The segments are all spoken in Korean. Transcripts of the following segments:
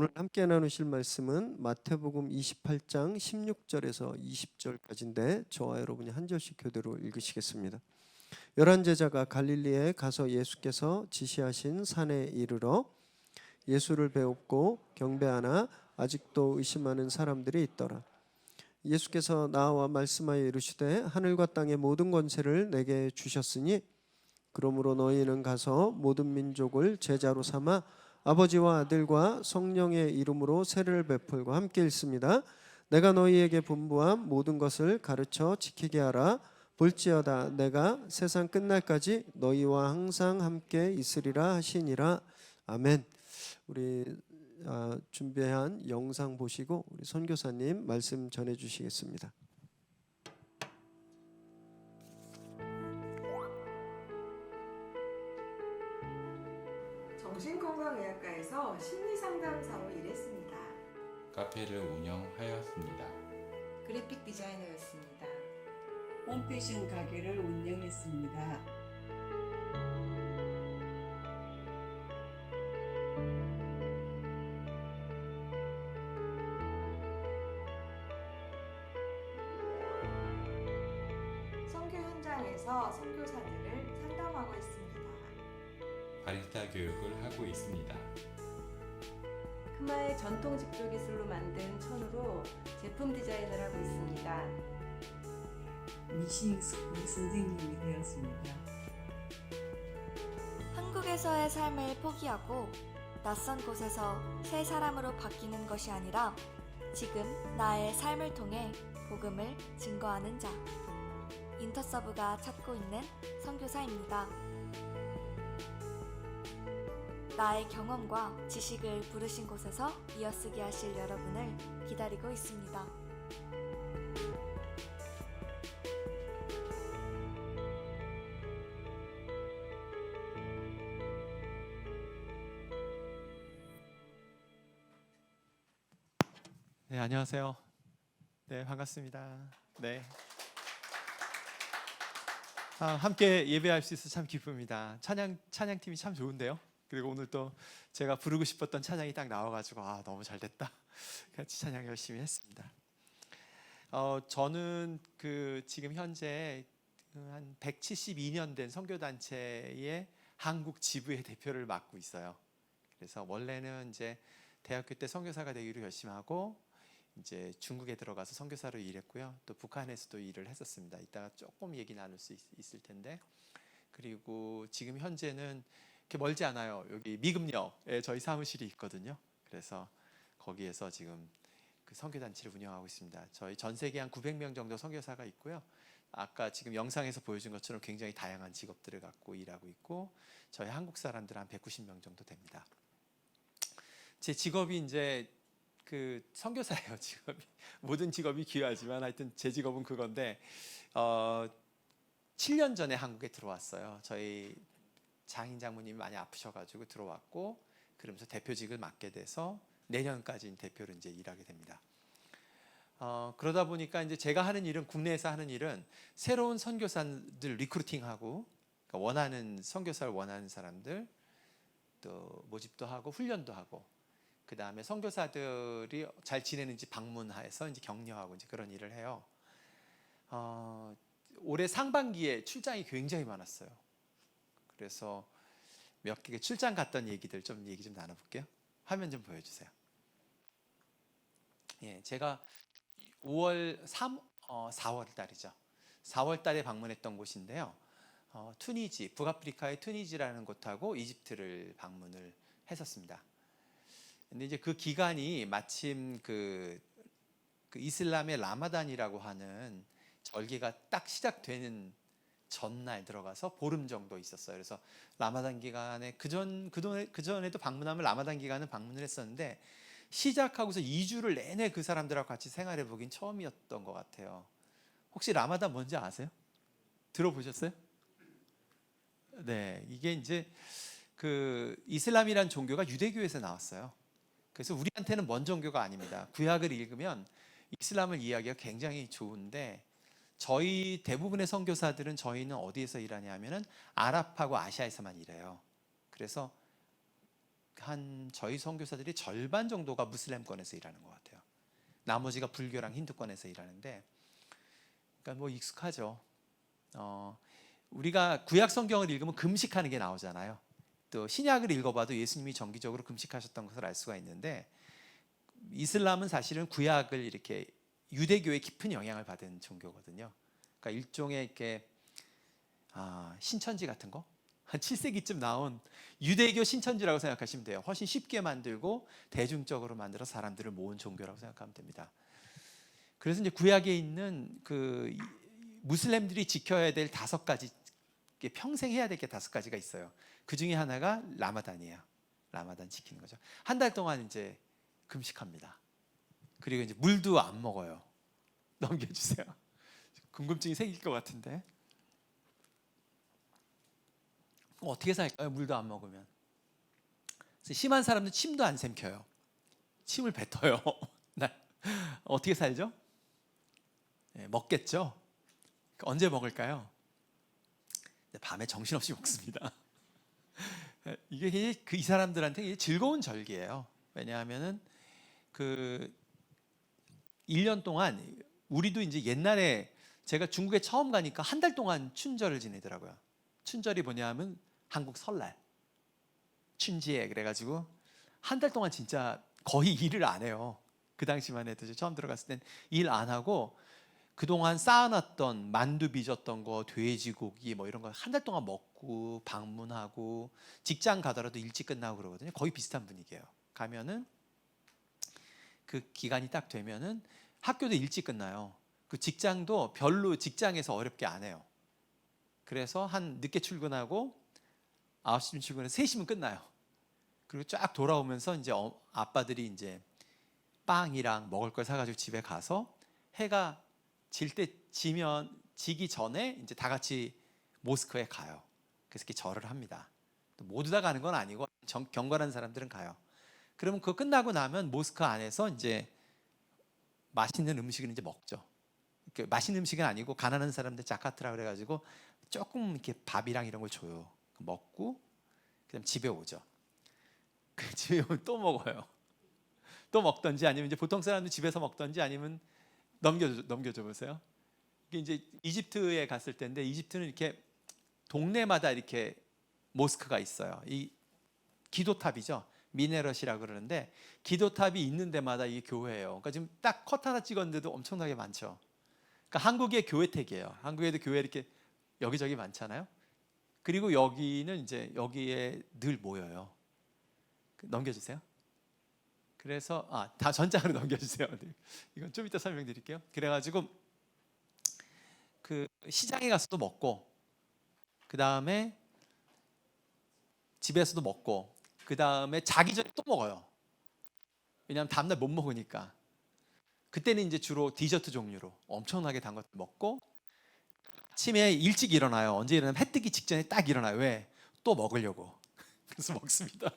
오늘 함께 나누실 말씀은 마태복음 28장 16절에서 20절까지인데 저와 여러분이 한 절씩 교대로 읽으시겠습니다. 열한 제자가 갈릴리에 가서 예수께서 지시하신 산에 이르러 예수를 배웁고 경배하나 아직도 의심하는 사람들이 있더라. 예수께서 나와 말씀하여 이르시되 하늘과 땅의 모든 권세를 내게 주셨으니 그러므로 너희는 가서 모든 민족을 제자로 삼아 아버지와 아들과 성령의 이름으로 세례를 베풀고 함께 읽습니다. 내가 너희에게 분부한 모든 것을 가르쳐 지키게 하라. 볼지어다 내가 세상 끝날까지 너희와 항상 함께 있으리라 하시니라. 아멘. 우리 준비한 영상 보시고 우리 선교사님 말씀 전해 주시겠습니다. 정신건강의학과에서 심리상담사로 일했습니다. 카페를 운영하였습니다. 그래픽 디자이너였습니다. 홈패션 가게를 운영했습니다. 선교 현장에서 선교사들을 상담하고 있습니다. 바리스타 교육을 하고 있습니다. 크마의 전통 집조 기술로 만든 천으로 제품 디자인을 하고 있습니다. 미싱 스쿨 선생님이 되었습니다. 한국에서의 삶을 포기하고 낯선 곳에서 새 사람으로 바뀌는 것이 아니라 지금 나의 삶을 통해 복음을 증거하는 자, 인터서브가 찾고 있는 선교사입니다. 나의 경험과 지식을 부르신 곳에서 이어쓰게 하실 여러분을 기다리고 있습니다. 네, 안녕하세요. 네, 반갑습니다. 네. 함께 예배할 수 있어서 참 기쁩니다. 찬양팀이 참 좋은데요. 그리고 오늘 또 제가 부르고 싶었던 찬양이 딱 나와가지고 너무 잘 됐다. 같이 찬양 열심히 했습니다. 저는 지금 현재 한 172년 된 선교단체의 한국 지부의 대표를 맡고 있어요. 그래서 원래는 이제 대학교 때 선교사가 되기로 결심하고 이제 중국에 들어가서 선교사로 일했고요. 또 북한에서도 일을 했었습니다. 이따가 조금 얘기 나눌 수 있을 텐데, 그리고 지금 현재는 이렇게 멀지 않아요. 여기 미금역에 저희 사무실이 있거든요. 그래서 거기에서 지금 그 선교단체를 운영하고 있습니다. 저희 전 세계 한 900명 정도 선교사가 있고요. 아까 지금 영상에서 보여준 것처럼 굉장히 다양한 직업들을 갖고 일하고 있고, 저희 한국 사람들 한 190명 정도 됩니다. 제 직업이 이제 선교사예요. 직업이 모든 직업이 귀하지만 하여튼 제 직업은 그건데 7년 전에 한국에 들어왔어요. 저희 장인 장모님이 많이 아프셔가지고 들어왔고, 그러면서 대표직을 맡게 돼서 내년까지 대표로 이제 일하게 됩니다. 그러다 보니까 이제 제가 하는 일은, 국내에서 하는 일은 새로운 선교사들 리크루팅하고, 그러니까 원하는 선교사를 원하는 사람들 또 모집도 하고 훈련도 하고, 그 다음에 선교사들이 잘 지내는지 방문해서 이제 격려하고 이제 그런 일을 해요. 올해 상반기에 출장이 굉장히 많았어요. 그래서 몇 개 출장 갔던 얘기 좀 나눠볼게요. 화면 좀 보여주세요. 예, 제가 4월 달이죠. 4월 달에 방문했던 곳인데요. 북아프리카의 투니지라는 곳하고 이집트를 방문을 했었습니다. 근데 이제 그 기간이 마침 그 이슬람의 라마단이라고 하는 절기가 딱 시작되는 전날 들어가서 보름 정도 있었어요. 그래서 라마단 기간에 그전에도 방문하면 라마단 기간은 방문을 했었는데, 시작하고서 2주를 내내 그 사람들하고 같이 생활해 보긴 처음이었던 것 같아요. 혹시 라마단 뭔지 아세요? 들어보셨어요? 네, 이게 이제 이슬람이란 종교가 유대교에서 나왔어요. 그래서 우리한테는 먼 종교가 아닙니다. 구약을 읽으면 이슬람을 이해하기가 굉장히 좋은데, 저희 대부분의 선교사들은 저희는 어디에서 일하냐 하면은 아랍하고 아시아에서만 일해요. 그래서 한 저희 선교사들이 절반 정도가 무슬림권에서 일하는 것 같아요. 나머지가 불교랑 힌두권에서 일하는데, 그러니까 뭐 익숙하죠. 우리가 구약 성경을 읽으면 금식하는 게 나오잖아요. 또 신약을 읽어봐도 예수님이 정기적으로 금식하셨던 것을 알 수가 있는데, 이슬람은 사실은 구약을 이렇게 유대교의 깊은 영향을 받은 종교거든요. 그러니까 일종의 이렇게 신천지 같은 거, 한 7세기쯤 나온 유대교 신천지라고 생각하시면 돼요. 훨씬 쉽게 만들고 대중적으로 만들어 사람들을 모은 종교라고 생각하면 됩니다. 그래서 이제 구약에 있는 그 무슬림들이 지켜야 될 5가지, 평생 해야 될 게 5가지가 있어요. 그 중에 하나가 라마단이에요. 라마단 지키는 거죠. 한 달 동안 이제 금식합니다. 그리고 이제 물도 안 먹어요. 넘겨주세요. 궁금증이 생길 것 같은데. 어떻게 살까요? 물도 안 먹으면. 심한 사람은 침도 안 삼켜요. 침을 뱉어요. 어떻게 살죠? 네, 먹겠죠? 언제 먹을까요? 밤에 정신없이 먹습니다. 이게 이 사람들한테 즐거운 절기예요. 왜냐하면은 그 1년 동안, 우리도 이제 옛날에 제가 중국에 처음 가니까 한 달 동안 춘절을 지내더라고요. 춘절이 뭐냐면 한국 설날, 춘지에, 그래가지고 한 달 동안 진짜 거의 일을 안 해요. 그 당시만 해도 처음 들어갔을 땐 일 안 하고 그동안 쌓아놨던 만두 빚었던 거, 돼지고기 뭐 이런 거 한 달 동안 먹고 방문하고, 직장 가더라도 일찍 끝나고 그러거든요. 거의 비슷한 분위기예요. 가면은 그 기간이 딱 되면은 학교도 일찍 끝나요. 그 직장도 별로 직장에서 어렵게 안 해요. 그래서 한 늦게 출근하고 9시쯤 출근해서 3시면 끝나요. 그리고 쫙 돌아오면서 이제 아빠들이 이제 빵이랑 먹을 걸 사가지고 집에 가서 해가 지기 전에 이제 다 같이 모스크에 가요. 그래서 이렇게 절을 합니다. 모두 다 가는 건 아니고 경건한 사람들은 가요. 그러면 그거 끝나고 나면 모스크 안에서 이제 맛있는 음식을 이제 먹죠. 맛있는 음식은 아니고 가난한 사람들 자카트라 그래가지고 조금 이렇게 밥이랑 이런 걸 줘요. 먹고 그다음 집에 오죠. 그 집에 오면 또 먹어요. 또 먹던지, 아니면 이제 보통 사람들 집에서 먹던지, 아니면 넘겨줘 보세요. 이게 이제 이집트에 갔을 때인데, 이집트는 이렇게 동네마다 이렇게 모스크가 있어요. 이 기도탑이죠. 미네럿이라고 그러는데, 기도탑이 있는 데마다 이게 교회예요. 그러니까 지금 딱 컷 하나 찍었는데도 엄청나게 많죠. 그러니까 한국의 교회택이에요. 한국에도 교회 이렇게 여기저기 많잖아요. 그리고 여기는 이제 여기에 늘 모여요. 넘겨주세요. 그래서 다 전장으로 넘겨주세요. 이건 좀 이따 설명드릴게요. 그래가지고 그 시장에 가서도 먹고, 그 다음에 집에서도 먹고, 그 다음에 자기 전에 또 먹어요. 왜냐하면 다음날 못 먹으니까. 그때는 이제 주로 디저트 종류로 엄청나게 단 것들 먹고, 아침에 일찍 일어나요. 언제 일어나면 해 뜨기 직전에 딱 일어나요. 왜? 또 먹으려고. 그래서 먹습니다.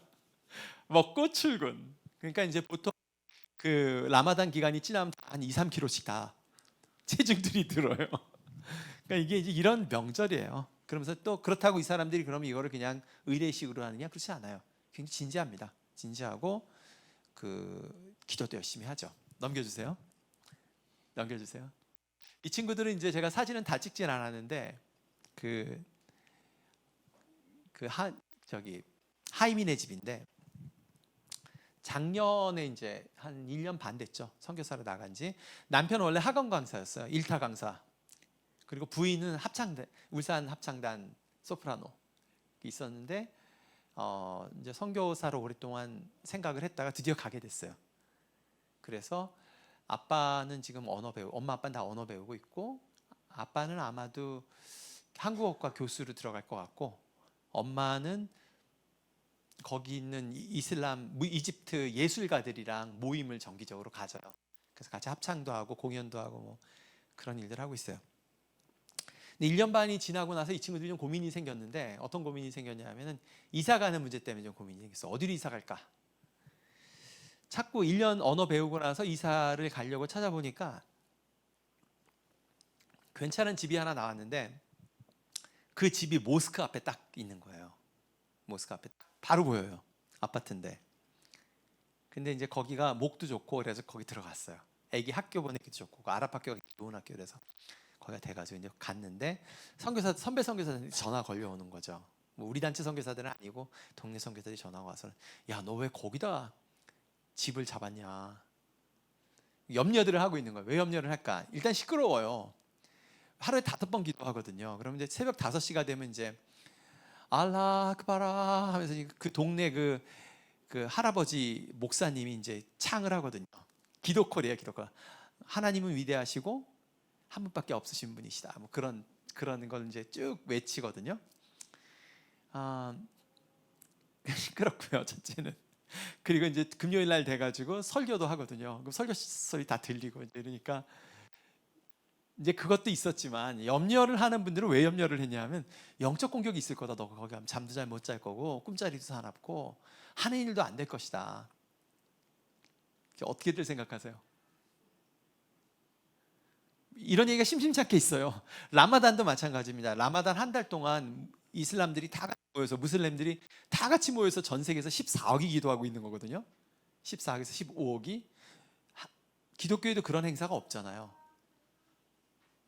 먹고 출근. 그러니까 이제 보통 그 라마단 기간이 지나면 한 2-3kg씩 다 체중들이 들어요. 그러니까 이게 이제 이런 명절이에요. 그러면서 또 그렇다고 이 사람들이 그러면 이거를 그냥 의례식으로 하느냐? 그렇지 않아요. 굉장히 진지합니다. 진지하고 그 기도도 열심히 하죠. 넘겨주세요. 넘겨주세요. 이 친구들은 이제 제가 사진은 다 찍진 않았는데 하이민의 집인데, 작년에 이제 한 1년 반 됐죠. 선교사로 나간 지. 남편은 원래 학원 강사였어요. 일타 강사. 그리고 부인은 울산 합창단 소프라노 있었는데, 이제 선교사로 오랫동안 생각을 했다가 드디어 가게 됐어요. 그래서 아빠는 지금 엄마 아빠는 다 언어 배우고 있고, 아빠는 아마도 한국어과 교수로 들어갈 것 같고, 엄마는 거기 있는 이집트 예술가들이랑 모임을 정기적으로 가져요. 그래서 같이 합창도 하고 공연도 하고 뭐 그런 일들 하고 있어요. 근데 1년 반이 지나고 나서 이 친구들이 좀 고민이 생겼는데, 어떤 고민이 생겼냐면은 이사 가는 문제 때문에 좀 고민이 생겼어요. 어디로 이사 갈까? 자꾸 1년 언어 배우고 나서 이사를 가려고 찾아보니까 괜찮은 집이 하나 나왔는데, 그 집이 모스크 앞에 딱 있는 거예요. 모스크 앞에 바로 보여요. 아파트인데. 근데 이제 거기가 목도 좋고 그래서 거기 들어갔어요. 애기 학교 보내기도 좋고 그 아랍 학교가 좋은 학교 그래서 거기가 돼가지고 이제 갔는데 선배 선교사들이 전화 걸려오는 거죠. 뭐 우리 단체 선교사들은 아니고 동네 선교사들이 전화가 와서 야, 너 왜 거기다 집을 잡았냐. 염려들을 하고 있는 거예요. 왜 염려를 할까? 일단 시끄러워요. 하루에 5번 기도하거든요. 그러면 이제 새벽 5시가 되면 이제 알라 아크바라 하면서 그 동네 그 할아버지 목사님이 이제 창을 하거든요. 기도콜이에요, 기도콜. 하나님은 위대하시고 한 분밖에 없으신 분이시다. 뭐 그런 걸 이제 쭉 외치거든요. 시끄럽고요, 첫째는. 그리고 이제 금요일 날 돼가지고 설교도 하거든요. 그럼 설교 소리 다 들리고 이제 이러니까 이제 그것도 있었지만 염려를 하는 분들은 왜 염려를 했냐면 영적 공격이 있을 거다. 너 거기 가면 잠도 잘 못 잘 거고 꿈자리도 사납고 하는 일도 안 될 것이다. 어떻게들 생각하세요? 이런 얘기가 심심치 않게 있어요. 라마단도 마찬가지입니다. 라마단 한 달 동안 이슬람들이 다 같이 모여서 무슬림들이 다 같이 모여서 전 세계에서 14억이 기도하고 있는 거거든요. 14억에서 15억이. 기독교에도 그런 행사가 없잖아요.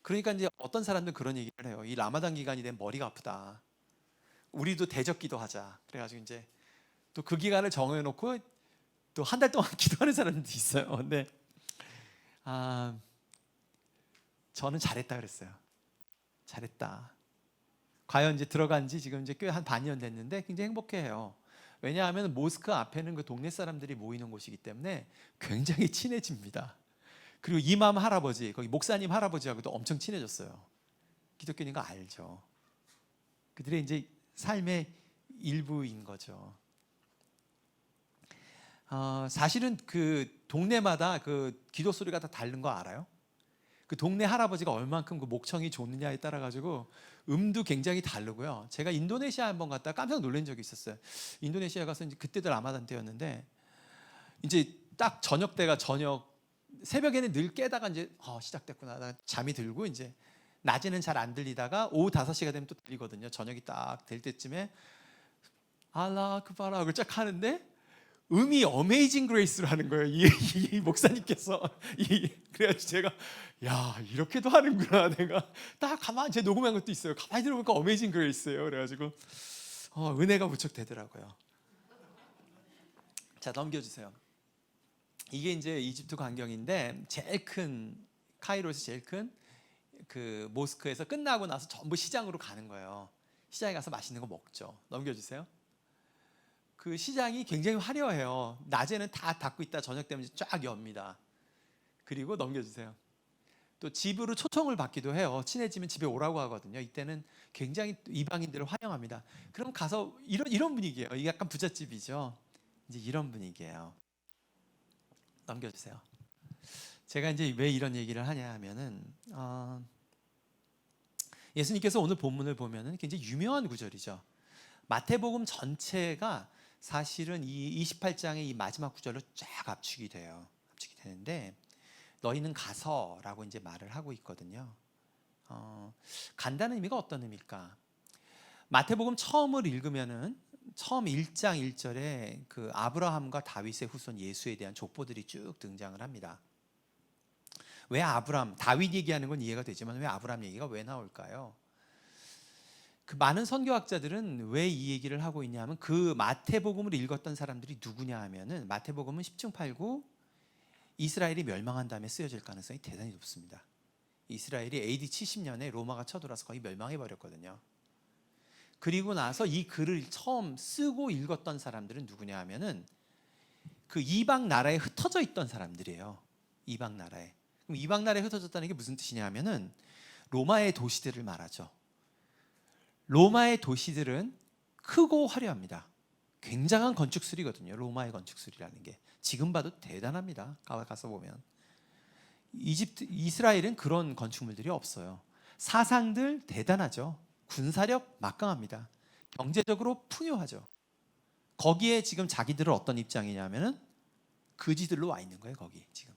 그러니까 이제 어떤 사람들은 그런 얘기를 해요. 이 라마단 기간이 되면 머리가 아프다. 우리도 대적 기도하자. 그래가지고 이제 또 그 기간을 정해놓고 또 한 달 동안 기도하는 사람들도 있어요. 근데 저는 잘했다 그랬어요. 잘했다. 과연 이제 들어간 지 지금 이제 꽤 한 반년 됐는데 굉장히 행복해해요. 왜냐하면 모스크 앞에는 그 동네 사람들이 모이는 곳이기 때문에 굉장히 친해집니다. 그리고 이맘 할아버지, 거기 목사님 할아버지하고도 엄청 친해졌어요. 기독교인 거 알죠. 그들의 이제 삶의 일부인 거죠. 사실은 그 동네마다 그 기도 소리가 다 다른 거 알아요? 그 동네 할아버지가 얼만큼 그 목청이 좋느냐에 따라 가지고 음도 굉장히 다르고요. 제가 인도네시아 한번 갔다 깜짝 놀란 적이 있었어요. 인도네시아 가서 이제 그때도 라마단 때였는데 이제 딱 저녁 때가 새벽에는 늘 깨다가 이제 시작됐구나. 잠이 들고 이제 낮에는 잘 안 들리다가 오후 5시가 되면 또 들리거든요. 저녁이 딱 될 때쯤에 알라 아크바라고 쫙 하는데 음이 어메이징 그레이스로 하는 거예요. 이 목사님께서. 그래가지고 제가 야, 이렇게도 하는구나. 내가 딱 가만히 제 녹음한 것도 있어요. 가만히 들어보니까 어메이징 그레이스예요. 그래가지고 은혜가 무척 되더라고요. 자, 넘겨주세요. 이게 이제 이집트 광경인데 카이로에서 제일 큰 그 모스크에서 끝나고 나서 전부 시장으로 가는 거예요. 시장에 가서 맛있는 거 먹죠. 넘겨주세요. 그 시장이 굉장히 화려해요. 낮에는 다 닫고 있다 저녁 되면 쫙 엽니다. 그리고 넘겨주세요. 또 집으로 초청을 받기도 해요. 친해지면 집에 오라고 하거든요. 이때는 굉장히 이방인들을 환영합니다. 그럼 가서 이런 분위기예요. 이게 약간 부잣집이죠. 이제 이런 분위기예요. 넘겨주세요. 제가 이제 왜 이런 얘기를 하냐 하면은 예수님께서 오늘 본문을 보면은 굉장히 유명한 구절이죠. 마태복음 전체가 사실은 이 28장의 이 마지막 구절로 쫙 압축이 돼요. 압축이 되는데 너희는 가서라고 이제 말을 하고 있거든요. 간다는 의미가 어떤 의미일까? 마태복음 처음을 읽으면은 처음 1장 1절에 그 아브라함과 다윗의 후손 예수에 대한 족보들이 쭉 등장을 합니다. 왜 다윗 얘기하는 건 이해가 되지만 왜 아브라함 얘기가 왜 나올까요? 그 많은 선교학자들은 왜 이 얘기를 하고 있냐면 그 마태복음을 읽었던 사람들이 누구냐 하면은 마태복음은 10중 8구 이스라엘이 멸망한 다음에 쓰여질 가능성이 대단히 높습니다. 이스라엘이 AD 70년에 로마가 쳐들어와서 거의 멸망해 버렸거든요. 그리고 나서 이 글을 처음 쓰고 읽었던 사람들은 누구냐 하면은 그 이방 나라에 흩어져 있던 사람들이에요. 이방 나라에. 그럼 이방 나라에 흩어졌다는 게 무슨 뜻이냐 하면은 로마의 도시들을 말하죠. 로마의 도시들은 크고 화려합니다. 굉장한 건축술이거든요. 로마의 건축술이라는 게 지금 봐도 대단합니다. 가서 보면 이스라엘은 그런 건축물들이 없어요. 사상들 대단하죠. 군사력 막강합니다. 경제적으로 풍요하죠. 거기에 지금 자기들은 어떤 입장이냐면은 거지들로 와 있는 거예요. 거기 지금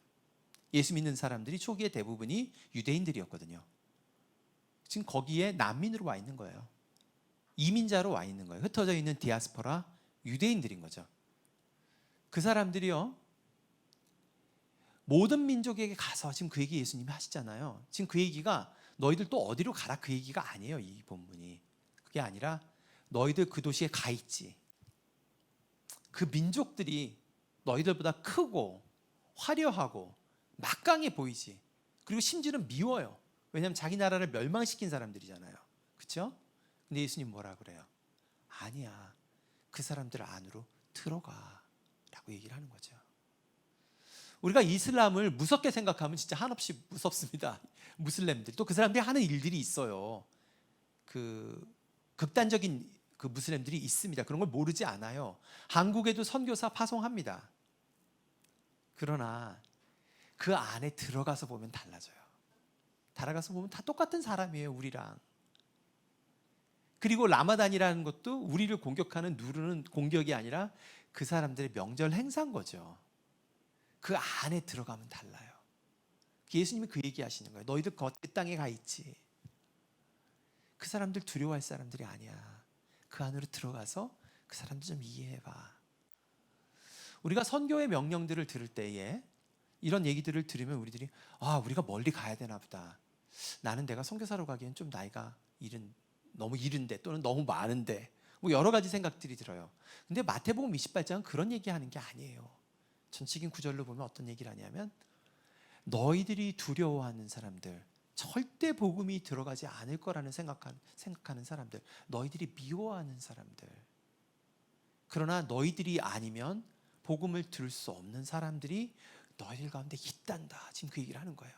예수 믿는 사람들이 초기에 대부분이 유대인들이었거든요. 지금 거기에 난민으로 와 있는 거예요. 이민자로 와 있는 거예요. 흩어져 있는 디아스포라 유대인들인 거죠. 그 사람들이요, 모든 민족에게 가서, 지금 그 얘기 예수님이 하시잖아요. 지금 그 얘기가 너희들 또 어디로 가라 그 얘기가 아니에요. 이 본문이. 그게 아니라 너희들 그 도시에 가 있지. 그 민족들이 너희들보다 크고 화려하고 막강해 보이지. 그리고 심지어는 미워요. 왜냐하면 자기 나라를 멸망시킨 사람들이잖아요. 그렇죠? 근데 예수님 뭐라 그래요? 아니야. 그 사람들 안으로 들어가 라고 얘기를 하는 거죠. 우리가 이슬람을 무섭게 생각하면 진짜 한없이 무섭습니다. 무슬림들 또 그 사람들이 하는 일들이 있어요. 그 극단적인 그 무슬림들이 있습니다. 그런 걸 모르지 않아요. 한국에도 선교사 파송합니다. 그러나 그 안에 들어가서 보면 달라져요. 들어가서 보면 다 똑같은 사람이에요, 우리랑. 그리고 라마단이라는 것도 우리를 공격하는 누르는 공격이 아니라 그 사람들의 명절 행사인 거죠. 그 안에 들어가면 달라요. 예수님이 그 얘기하시는 거예요. 너희들 그 땅에 가 있지. 그 사람들 두려워할 사람들이 아니야. 그 안으로 들어가서 그 사람들 좀 이해해봐. 우리가 선교의 명령들을 들을 때에 이런 얘기들을 들으면 우리들이 우리가 멀리 가야 되나 보다. 나는 내가 선교사로 가기엔 좀 나이가 너무 이른데 또는 너무 많은데 뭐 여러 가지 생각들이 들어요. 근데 마태복음 28장은 그런 얘기하는 게 아니에요. 전치긴 구절로 보면 어떤 얘기를 하냐면 너희들이 두려워하는 사람들, 절대 복음이 들어가지 않을 거라는 생각하는 사람들, 너희들이 미워하는 사람들, 그러나 너희들이 아니면 복음을 들을 수 없는 사람들이 너희들 가운데 있단다. 지금 그 얘기를 하는 거예요.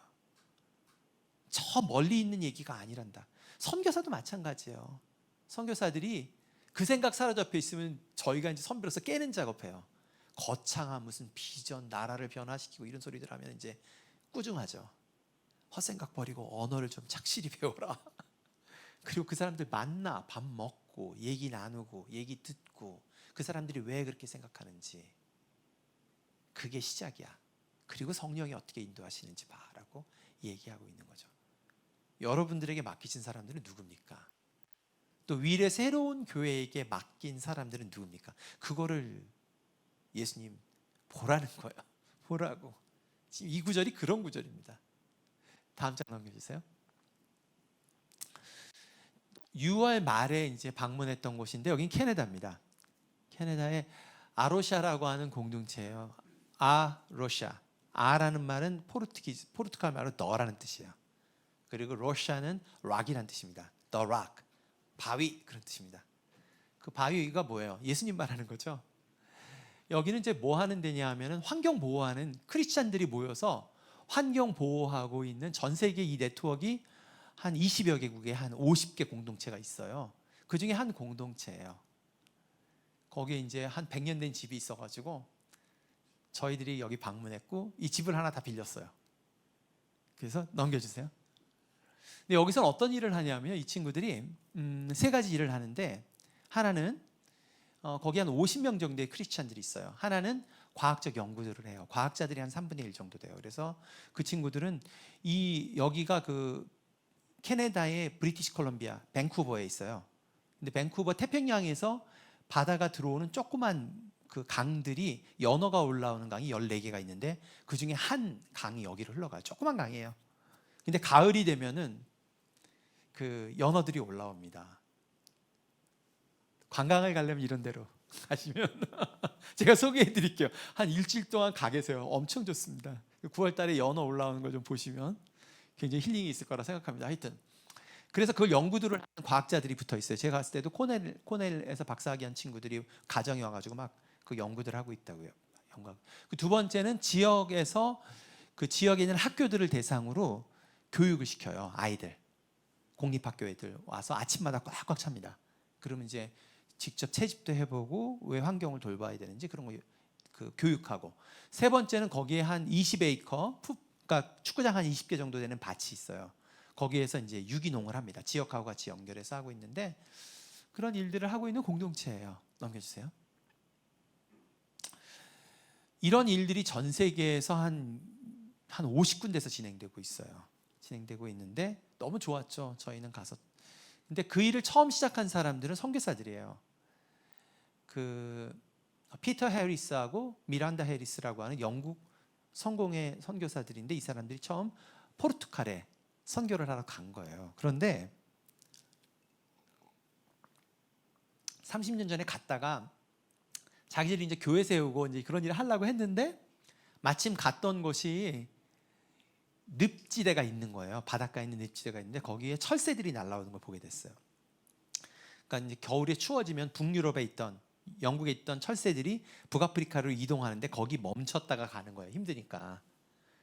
저 멀리 있는 얘기가 아니란다. 선교사도 마찬가지예요. 선교사들이 그 생각 사로잡혀 있으면 저희가 이제 선배로서 깨는 작업해요. 거창한 무슨 비전, 나라를 변화시키고 이런 소리들 하면 이제 꾸중하죠. 헛생각 버리고 언어를 좀 착실히 배워라. 그리고 그 사람들 만나 밥 먹고 얘기 나누고 얘기 듣고 그 사람들이 왜 그렇게 생각하는지, 그게 시작이야. 그리고 성령이 어떻게 인도하시는지 봐라고 얘기하고 있는 거죠. 여러분들에게 맡기신 사람들은 누굽니까? 또 위례 새로운 교회에게 맡긴 사람들은 누굽니까? 그거를 예수님 보라는 거예요. 보라고. 지금 이 구절이 그런 구절입니다. 다음 장 넘겨주세요. 6월 말에 이제 방문했던 곳인데 여긴 캐나다입니다. 캐나다의 아로샤라고 하는 공동체예요. 아로샤. 아라는 말은 포르투갈 말로 너라는 뜻이에요. 그리고 로샤는 락이라는 뜻입니다. The rock. 바위 그런 뜻입니다. 그 바위가 뭐예요? 예수님 말하는 거죠. 여기는 이제 뭐 하는 데냐 하면은 환경 보호하는 크리스찬들이 모여서 환경 보호하고 있는 전 세계 이 네트워크가 한 20여 개국에 한 50개 공동체가 있어요. 그 중에 한 공동체예요. 거기에 이제 한 100년 된 집이 있어가지고 저희들이 여기 방문했고 이 집을 하나 다 빌렸어요. 그래서 넘겨주세요. 근데 여기서는 어떤 일을 하냐면 이 친구들이 세 가지 일을 하는데, 하나는 거기 한 50명 정도의 크리스찬들이 있어요. 하나는 과학적 연구들을 해요. 과학자들이 한 3분의 1 정도 돼요. 그래서 그 친구들은 여기가 그 캐나다의 브리티시 콜럼비아 밴쿠버에 있어요. 근데 밴쿠버 태평양에서 바다가 들어오는 조그만 그 강들이, 연어가 올라오는 강이 14개가 있는데 그 중에 한 강이 여기로 흘러가요. 조그만 강이에요. 근데 가을이 되면은 그 연어들이 올라옵니다. 관광을 가려면 이런 데로 가시면 제가 소개해 드릴게요. 한 일주일 동안 가 계세요. 엄청 좋습니다. 9월 달에 연어 올라오는 거 좀 보시면 굉장히 힐링이 있을 거라 생각합니다. 하여튼 그래서 그 연구들을 하는 과학자들이 붙어 있어요. 제가 갔을 때도 코넬에서 박사학위 한 친구들이 가정에 와가지고 막 그 연구들을 하고 있다고요. 그 두 번째는 지역에서 그 지역에 있는 학교들을 대상으로 교육을 시켜요. 아이들, 공립학교 애들 와서 아침마다 꽉꽉 찹니다. 그러면 이제 직접 채집도 해보고 왜 환경을 돌봐야 되는지 그런 거 그 교육하고, 세 번째는 거기에 한 20에이커, 그러니까 축구장 한 20개 정도 되는 밭이 있어요. 거기에서 이제 유기농을 합니다. 지역하고 같이 연결해서 하고 있는데 그런 일들을 하고 있는 공동체예요. 넘겨주세요. 이런 일들이 전 세계에서 한 50군데에서 진행되고 있어요. 진행되고 있는데 너무 좋았죠. 저희는 가서. 근데 그 일을 처음 시작한 사람들은 선교사들이에요. 그 피터 해리스하고 미란다 해리스라고 하는 영국 성공의 선교사들인데 이 사람들이 처음 포르투갈에 선교를 하러 간 거예요. 그런데 30년 전에 갔다가 자기들이 이제 교회 세우고 이제 그런 일을 하려고 했는데 마침 갔던 곳이 늪지대가 있는 거예요. 바닷가에 있는 늪지대가 있는데 거기에 철새들이 날아오는 걸 보게 됐어요. 그러니까 이제 겨울에 추워지면 북유럽에 있던 영국에 있던 철새들이 북아프리카로 이동하는데 거기 멈췄다가 가는 거예요. 힘드니까.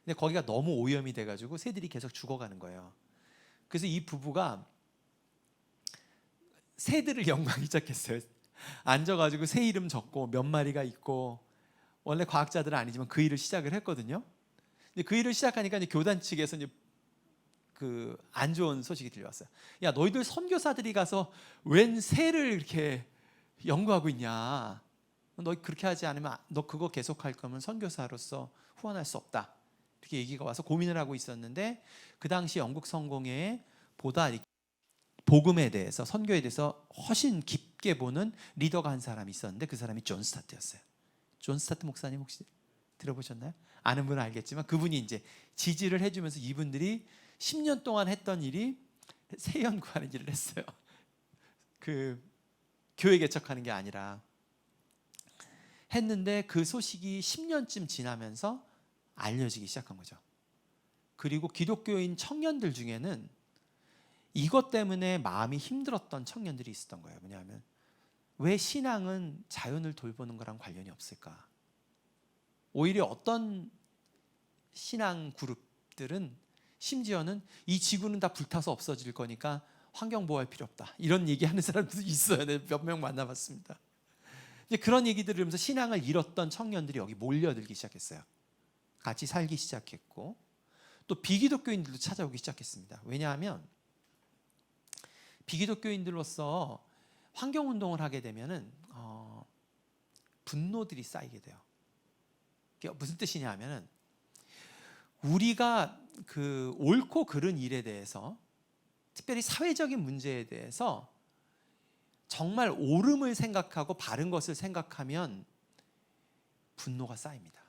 근데 거기가 너무 오염이 돼가지고 새들이 계속 죽어가는 거예요. 그래서 이 부부가 새들을 연구하기 시작했어요. 앉아가지고 새 이름 적고 몇 마리가 있고 원래 과학자들은 아니지만 그 일을 시작을 했거든요. 근데 그 일을 시작하니까 이제 교단 측에서 이제 그 안 좋은 소식이 들려왔어요. 야, 너희들 선교사들이 가서 웬 새를 이렇게 연구하고 있냐? 너 그렇게 하지 않으면 너 그거 계속할 거면 선교사로서 후원할 수 없다. 이렇게 얘기가 와서 고민을 하고 있었는데 그 당시 영국 성공회에 보다 복음에 대해서 선교에 대해서 훨씬 깊게 보는 리더가 한 사람이 있었는데 그 사람이 존 스타트였어요. 존 스타트 목사님 혹시 들어보셨나요? 아는 분은 알겠지만 그분이 이제 지지를 해주면서 이분들이 10년 동안 했던 일이 새 연구하는 일을 했어요. 그 교회 개척하는 게 아니라 했는데 그 소식이 10년쯤 지나면서 알려지기 시작한 거죠. 그리고 기독교인 청년들 중에는 이것 때문에 마음이 힘들었던 청년들이 있었던 거예요. 뭐냐면 왜 신앙은 자연을 돌보는 거랑 관련이 없을까? 오히려 어떤 신앙 그룹들은 심지어는 이 지구는 다 불타서 없어질 거니까 환경 보호할 필요 없다. 이런 얘기하는 사람들도 있어요. 네, 몇 명 만나봤습니다. 이제 그런 얘기들을 하면서 신앙을 잃었던 청년들이 여기 몰려들기 시작했어요. 같이 살기 시작했고 또 비기독교인들도 찾아오기 시작했습니다. 왜냐하면 비기독교인들로서 환경운동을 하게 되면은 분노들이 쌓이게 돼요. 그게 무슨 뜻이냐 하면은 우리가 그 옳고 그른 일에 대해서 특별히 사회적인 문제에 대해서 정말 옳음을 생각하고 바른 것을 생각하면 분노가 쌓입니다.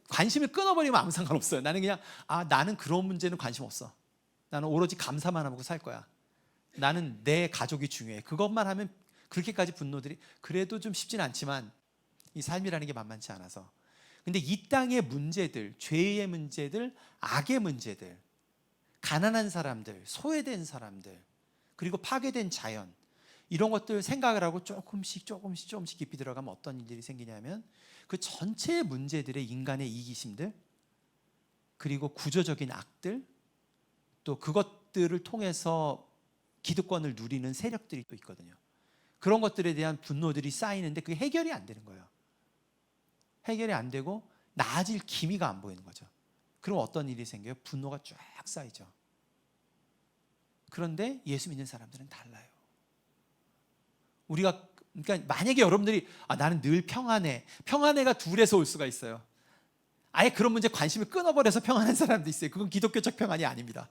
관심을 끊어버리면 아무 상관없어요. 나는 그냥 나는 그런 문제는 관심 없어. 나는 오로지 감사만 하고 살 거야. 나는 내 가족이 중요해. 그것만 하면 그렇게까지 분노들이 그래도 좀 쉽진 않지만 이 삶이라는 게 만만치 않아서. 근데 이 땅의 문제들, 죄의 문제들, 악의 문제들, 가난한 사람들, 소외된 사람들, 그리고 파괴된 자연 이런 것들 생각을 하고 조금씩 깊이 들어가면 어떤 일들이 생기냐면 그 전체의 문제들의 인간의 이기심들 그리고 구조적인 악들 또 그것들을 통해서 기득권을 누리는 세력들이 또 있거든요. 그런 것들에 대한 분노들이 쌓이는데 그게 해결이 안 되는 거예요. 해결이 안 되고 나아질 기미가 안 보이는 거죠. 그럼 어떤 일이 생겨요? 분노가 쫙 쌓이죠. 그런데 예수 믿는 사람들은 달라요. 우리가 그러니까 만약에 여러분들이 나는 늘 평안해. 평안해가 둘에서 올 수가 있어요. 아예 그런 문제에 관심을 끊어버려서 평안한 사람도 있어요. 그건 기독교적 평안이 아닙니다.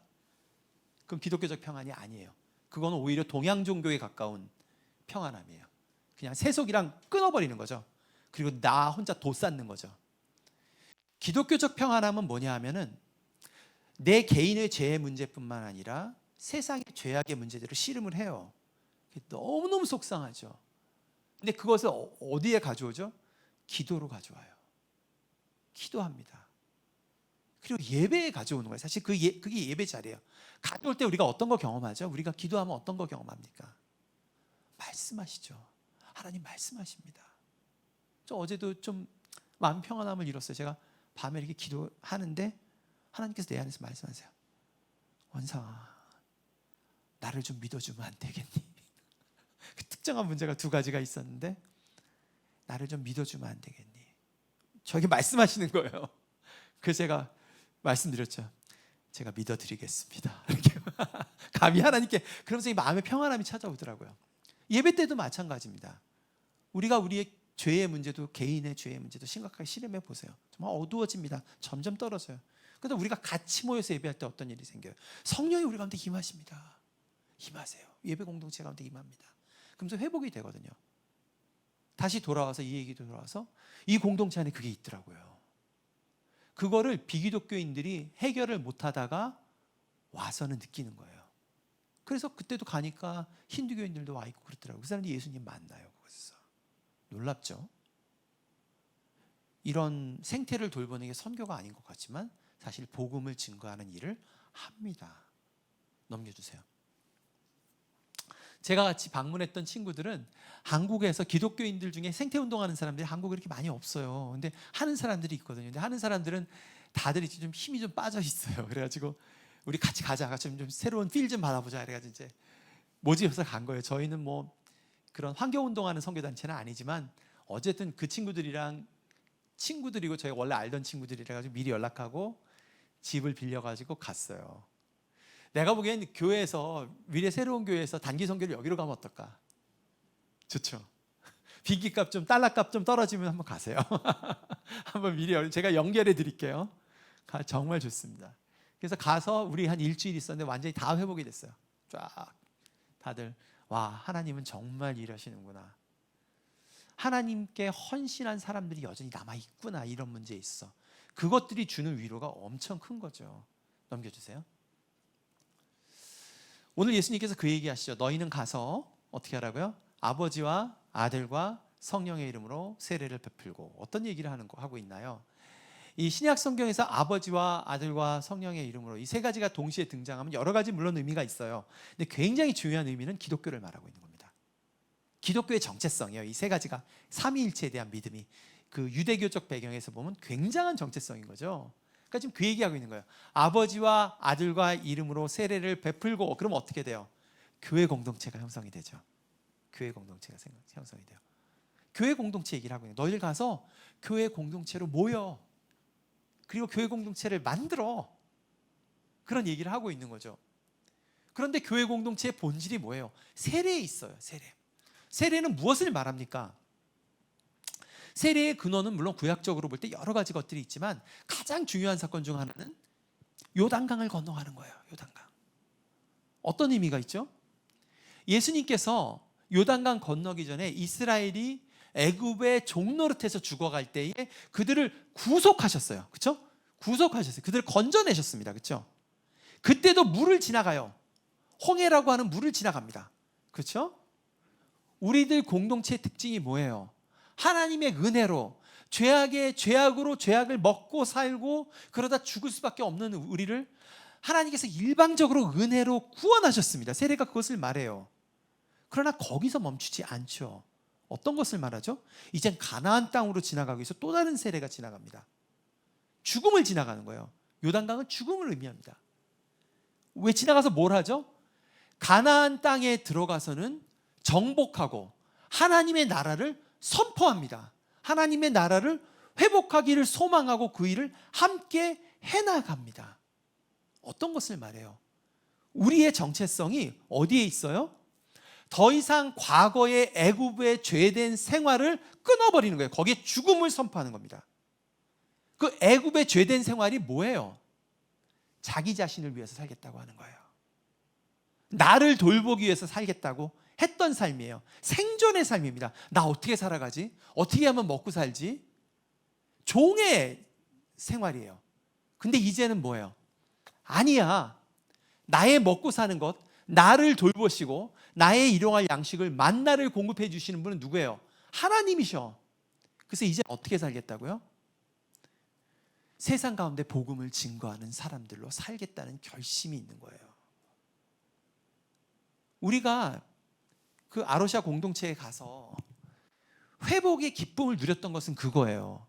그건 기독교적 평안이 아니에요. 그건 오히려 동양 종교에 가까운 평안함이에요. 그냥 세속이랑 끊어버리는 거죠. 그리고 나 혼자 돛쌓는 거죠. 기독교적 평안함은 뭐냐 하면은 내 개인의 죄의 문제뿐만 아니라 세상의 죄악의 문제들을 씨름을 해요. 너무너무 속상하죠. 근데 그것을 어디에 가져오죠? 기도로 가져와요. 기도합니다. 그리고 예배에 가져오는 거예요. 사실 그게 예배 자리예요. 가져올 때 우리가 어떤 거 경험하죠? 우리가 기도하면 어떤 거 경험합니까? 말씀하시죠. 하나님 말씀하십니다. 저 어제도 좀 마음 평안함을 잃었어요. 제가 밤에 이렇게 기도하는데 하나님께서 내 안에서 말씀하세요. 원상아, 나를 좀 믿어주면 안 되겠니? 그 특정한 문제가 두 가지가 있었는데 나를 좀 믿어주면 안 되겠니? 저에게 말씀하시는 거예요. 그래서 제가 말씀드렸죠. 제가 믿어드리겠습니다. 이렇게 감히 하나님께 그러면서 이 마음의 평안함이 찾아오더라고요. 예배 때도 마찬가지입니다. 우리가 우리의 죄의 문제도 개인의 죄의 문제도 심각하게 실험해 보세요. 정말 어두워집니다. 점점 떨어져요. 그런데 우리가 같이 모여서 예배할 때 어떤 일이 생겨요? 성령이 우리 가운데 임하십니다. 임하세요. 예배 공동체 가운데 임합니다. 그러면서 회복이 되거든요. 다시 돌아와서 이 얘기도 돌아와서 이 공동체 안에 그게 있더라고요. 그거를 비기독교인들이 해결을 못하다가 와서는 느끼는 거예요. 그래서 그때도 가니까 힌두교인들도 와 있고 그렇더라고요. 그 사람들이 예수님 만나요. 그것에서. 놀랍죠? 이런 생태를 돌보는 게 선교가 아닌 것 같지만 사실 복음을 증거하는 일을 합니다. 넘겨주세요. 제가 같이 방문했던 친구들은 한국에서 기독교인들 중에 생태운동하는 사람들이 한국에 이렇게 많이 없어요. 근데 하는 사람들이 있거든요. 근데 하는 사람들은 다들 이제 좀 힘이 좀 빠져 있어요. 그래가지고 우리 같이 가자. 같이 좀 새로운 필 좀 받아보자. 그래가지고 이제 모집해서 간 거예요. 저희는 뭐 그런 환경운동하는 선교단체는 아니지만 어쨌든 그 친구들이랑 친구들이고 저희가 원래 알던 친구들이라 가지고 미리 연락하고 집을 빌려가지고 갔어요. 내가 보기엔 교회에서 미래 새로운 교회에서 단기 선교를 여기로 가면 어떨까? 좋죠. 비기값 좀 달러값 좀 떨어지면 한번 가세요. 한번 미리 제가 연결해 드릴게요. 정말 좋습니다. 그래서 가서 우리 한 일주일 있었는데 완전히 다 회복이 됐어요. 쫙 다들 와 하나님은 정말 일하시는구나. 하나님께 헌신한 사람들이 여전히 남아 있구나 이런 문제에 있어. 그것들이 주는 위로가 엄청 큰 거죠. 넘겨주세요. 오늘 예수님께서 그 얘기하시죠. 너희는 가서 어떻게 하라고요? 아버지와 아들과 성령의 이름으로 세례를 베풀고. 어떤 얘기를 하고 있나요? 이 신약 성경에서 아버지와 아들과 성령의 이름으로 이 세 가지가 동시에 등장하면 여러 가지 물론 의미가 있어요. 근데 굉장히 중요한 의미는 기독교를 말하고 있는 겁니다. 기독교의 정체성이에요. 이 세 가지가 삼위일체에 대한 믿음이 그 유대교적 배경에서 보면 굉장한 정체성인 거죠. 그러니까 지금 그 얘기하고 있는 거예요. 아버지와 아들과 이름으로 세례를 베풀고 그럼 어떻게 돼요? 교회 공동체가 형성이 되죠. 교회 공동체가 형성이 돼요. 교회 공동체 얘기를 하고 있는 거예요. 너희들 가서 교회 공동체로 모여. 그리고 교회 공동체를 만들어. 그런 얘기를 하고 있는 거죠. 그런데 교회 공동체의 본질이 뭐예요? 세례에 있어요. 세례. 세례는 무엇을 말합니까? 세례의 근원은 물론 구약적으로 볼 때 여러 가지 것들이 있지만 가장 중요한 사건 중 하나는 요단강을 건너가는 거예요. 요단강. 어떤 의미가 있죠? 예수님께서 요단강 건너기 전에 이스라엘이 애굽의 종노릇에서 죽어갈 때에 그들을 구속하셨어요. 그렇죠? 구속하셨어요. 그들을 건져내셨습니다. 그렇죠? 그때도 물을 지나가요. 홍해라고 하는 물을 지나갑니다. 그렇죠? 우리들 공동체의 특징이 뭐예요? 하나님의 은혜로 죄악으로 죄악을 먹고 살고 그러다 죽을 수밖에 없는 우리를 하나님께서 일방적으로 은혜로 구원하셨습니다. 세례가 그것을 말해요. 그러나 거기서 멈추지 않죠. 어떤 것을 말하죠? 이젠 가나안 땅으로 지나가기 위해서 또 다른 세례가 지나갑니다. 죽음을 지나가는 거예요. 요단강은 죽음을 의미합니다. 왜 지나가서 뭘 하죠? 가나안 땅에 들어가서는 정복하고 하나님의 나라를 선포합니다. 하나님의 나라를 회복하기를 소망하고 그 일을 함께 해나갑니다. 어떤 것을 말해요? 우리의 정체성이 어디에 있어요? 더 이상 과거의 애굽의 죄된 생활을 끊어버리는 거예요. 거기에 죽음을 선포하는 겁니다. 그 애굽의 죄된 생활이 뭐예요? 자기 자신을 위해서 살겠다고 하는 거예요. 나를 돌보기 위해서 살겠다고 했던 삶이에요. 생존의 삶입니다. 나 어떻게 살아가지? 어떻게 하면 먹고 살지? 종의 생활이에요. 근데 이제는 뭐예요? 아니야. 나의 먹고 사는 것, 나를 돌보시고 나의 일용할 양식을 만나를 공급해 주시는 분은 누구예요? 하나님이셔. 그래서 이제 어떻게 살겠다고요? 세상 가운데 복음을 증거하는 사람들로 살겠다는 결심이 있는 거예요. 우리가 그 아로샤 공동체에 가서 회복의 기쁨을 누렸던 것은 그거예요.